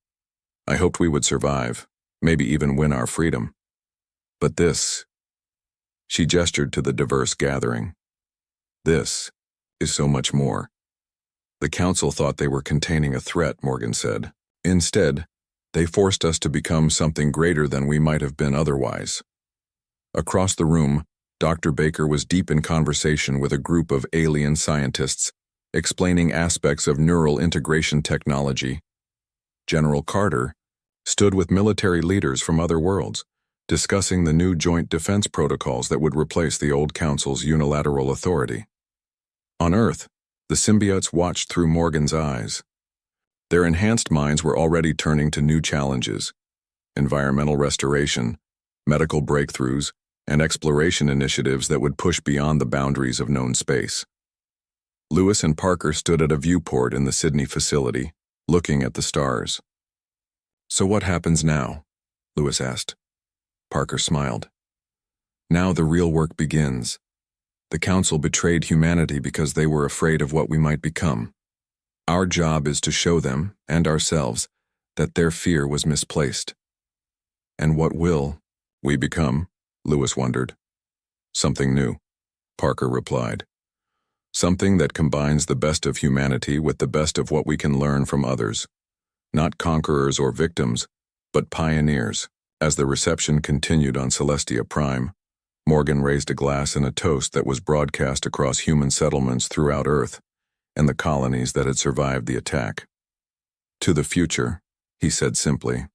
I hoped we would survive, maybe even win our freedom. But this, She gestured to the diverse gathering. This is so much more. The council thought they were containing a threat, Morgan said. Instead, they forced us to become something greater than we might have been otherwise. Across the room, Dr. Baker was deep in conversation with a group of alien scientists, explaining aspects of neural integration technology. General Carter stood with military leaders from other worlds, discussing the new joint defense protocols that would replace the old council's unilateral authority. On Earth, the symbiotes watched through Morgan's eyes. Their enhanced minds were already turning to new challenges: environmental restoration, medical breakthroughs, and exploration initiatives that would push beyond the boundaries of known space. Lewis and Parker stood at a viewport in the Sydney facility, looking at the stars. "So what happens now?" Lewis asked. Parker smiled. "Now the real work begins. The Council betrayed humanity because they were afraid of what we might become. Our job is to show them, and ourselves, that their fear was misplaced." "And what will we become?" Lewis wondered. "Something new," Parker replied. "Something that combines the best of humanity with the best of what we can learn from others. Not conquerors or victims, but pioneers." As the reception continued on Celestia Prime, Morgan raised a glass in a toast that was broadcast across human settlements throughout Earth and the colonies that had survived the attack. "To the future," he said simply.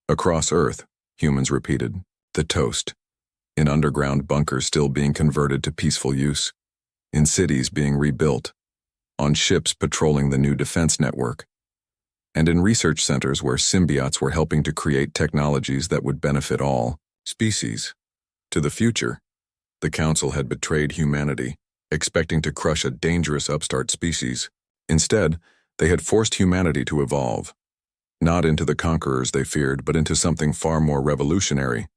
Across Earth, humans repeated the toast, in underground bunkers still being converted to peaceful use, in cities being rebuilt, on ships patrolling the new defense network, and in research centers where symbiotes were helping to create technologies that would benefit all species. To the future, the Council had betrayed humanity, expecting to crush a dangerous upstart species. Instead, they had forced humanity to evolve, not into the conquerors they feared, but into something far more revolutionary: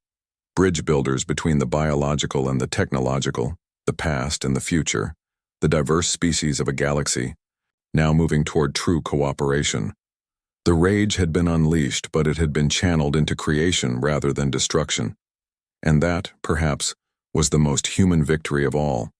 bridge builders between the biological and the technological, the past and the future, the diverse species of a galaxy, now moving toward true cooperation. The rage had been unleashed, but it had been channeled into creation rather than destruction. And that, perhaps, was the most human victory of all.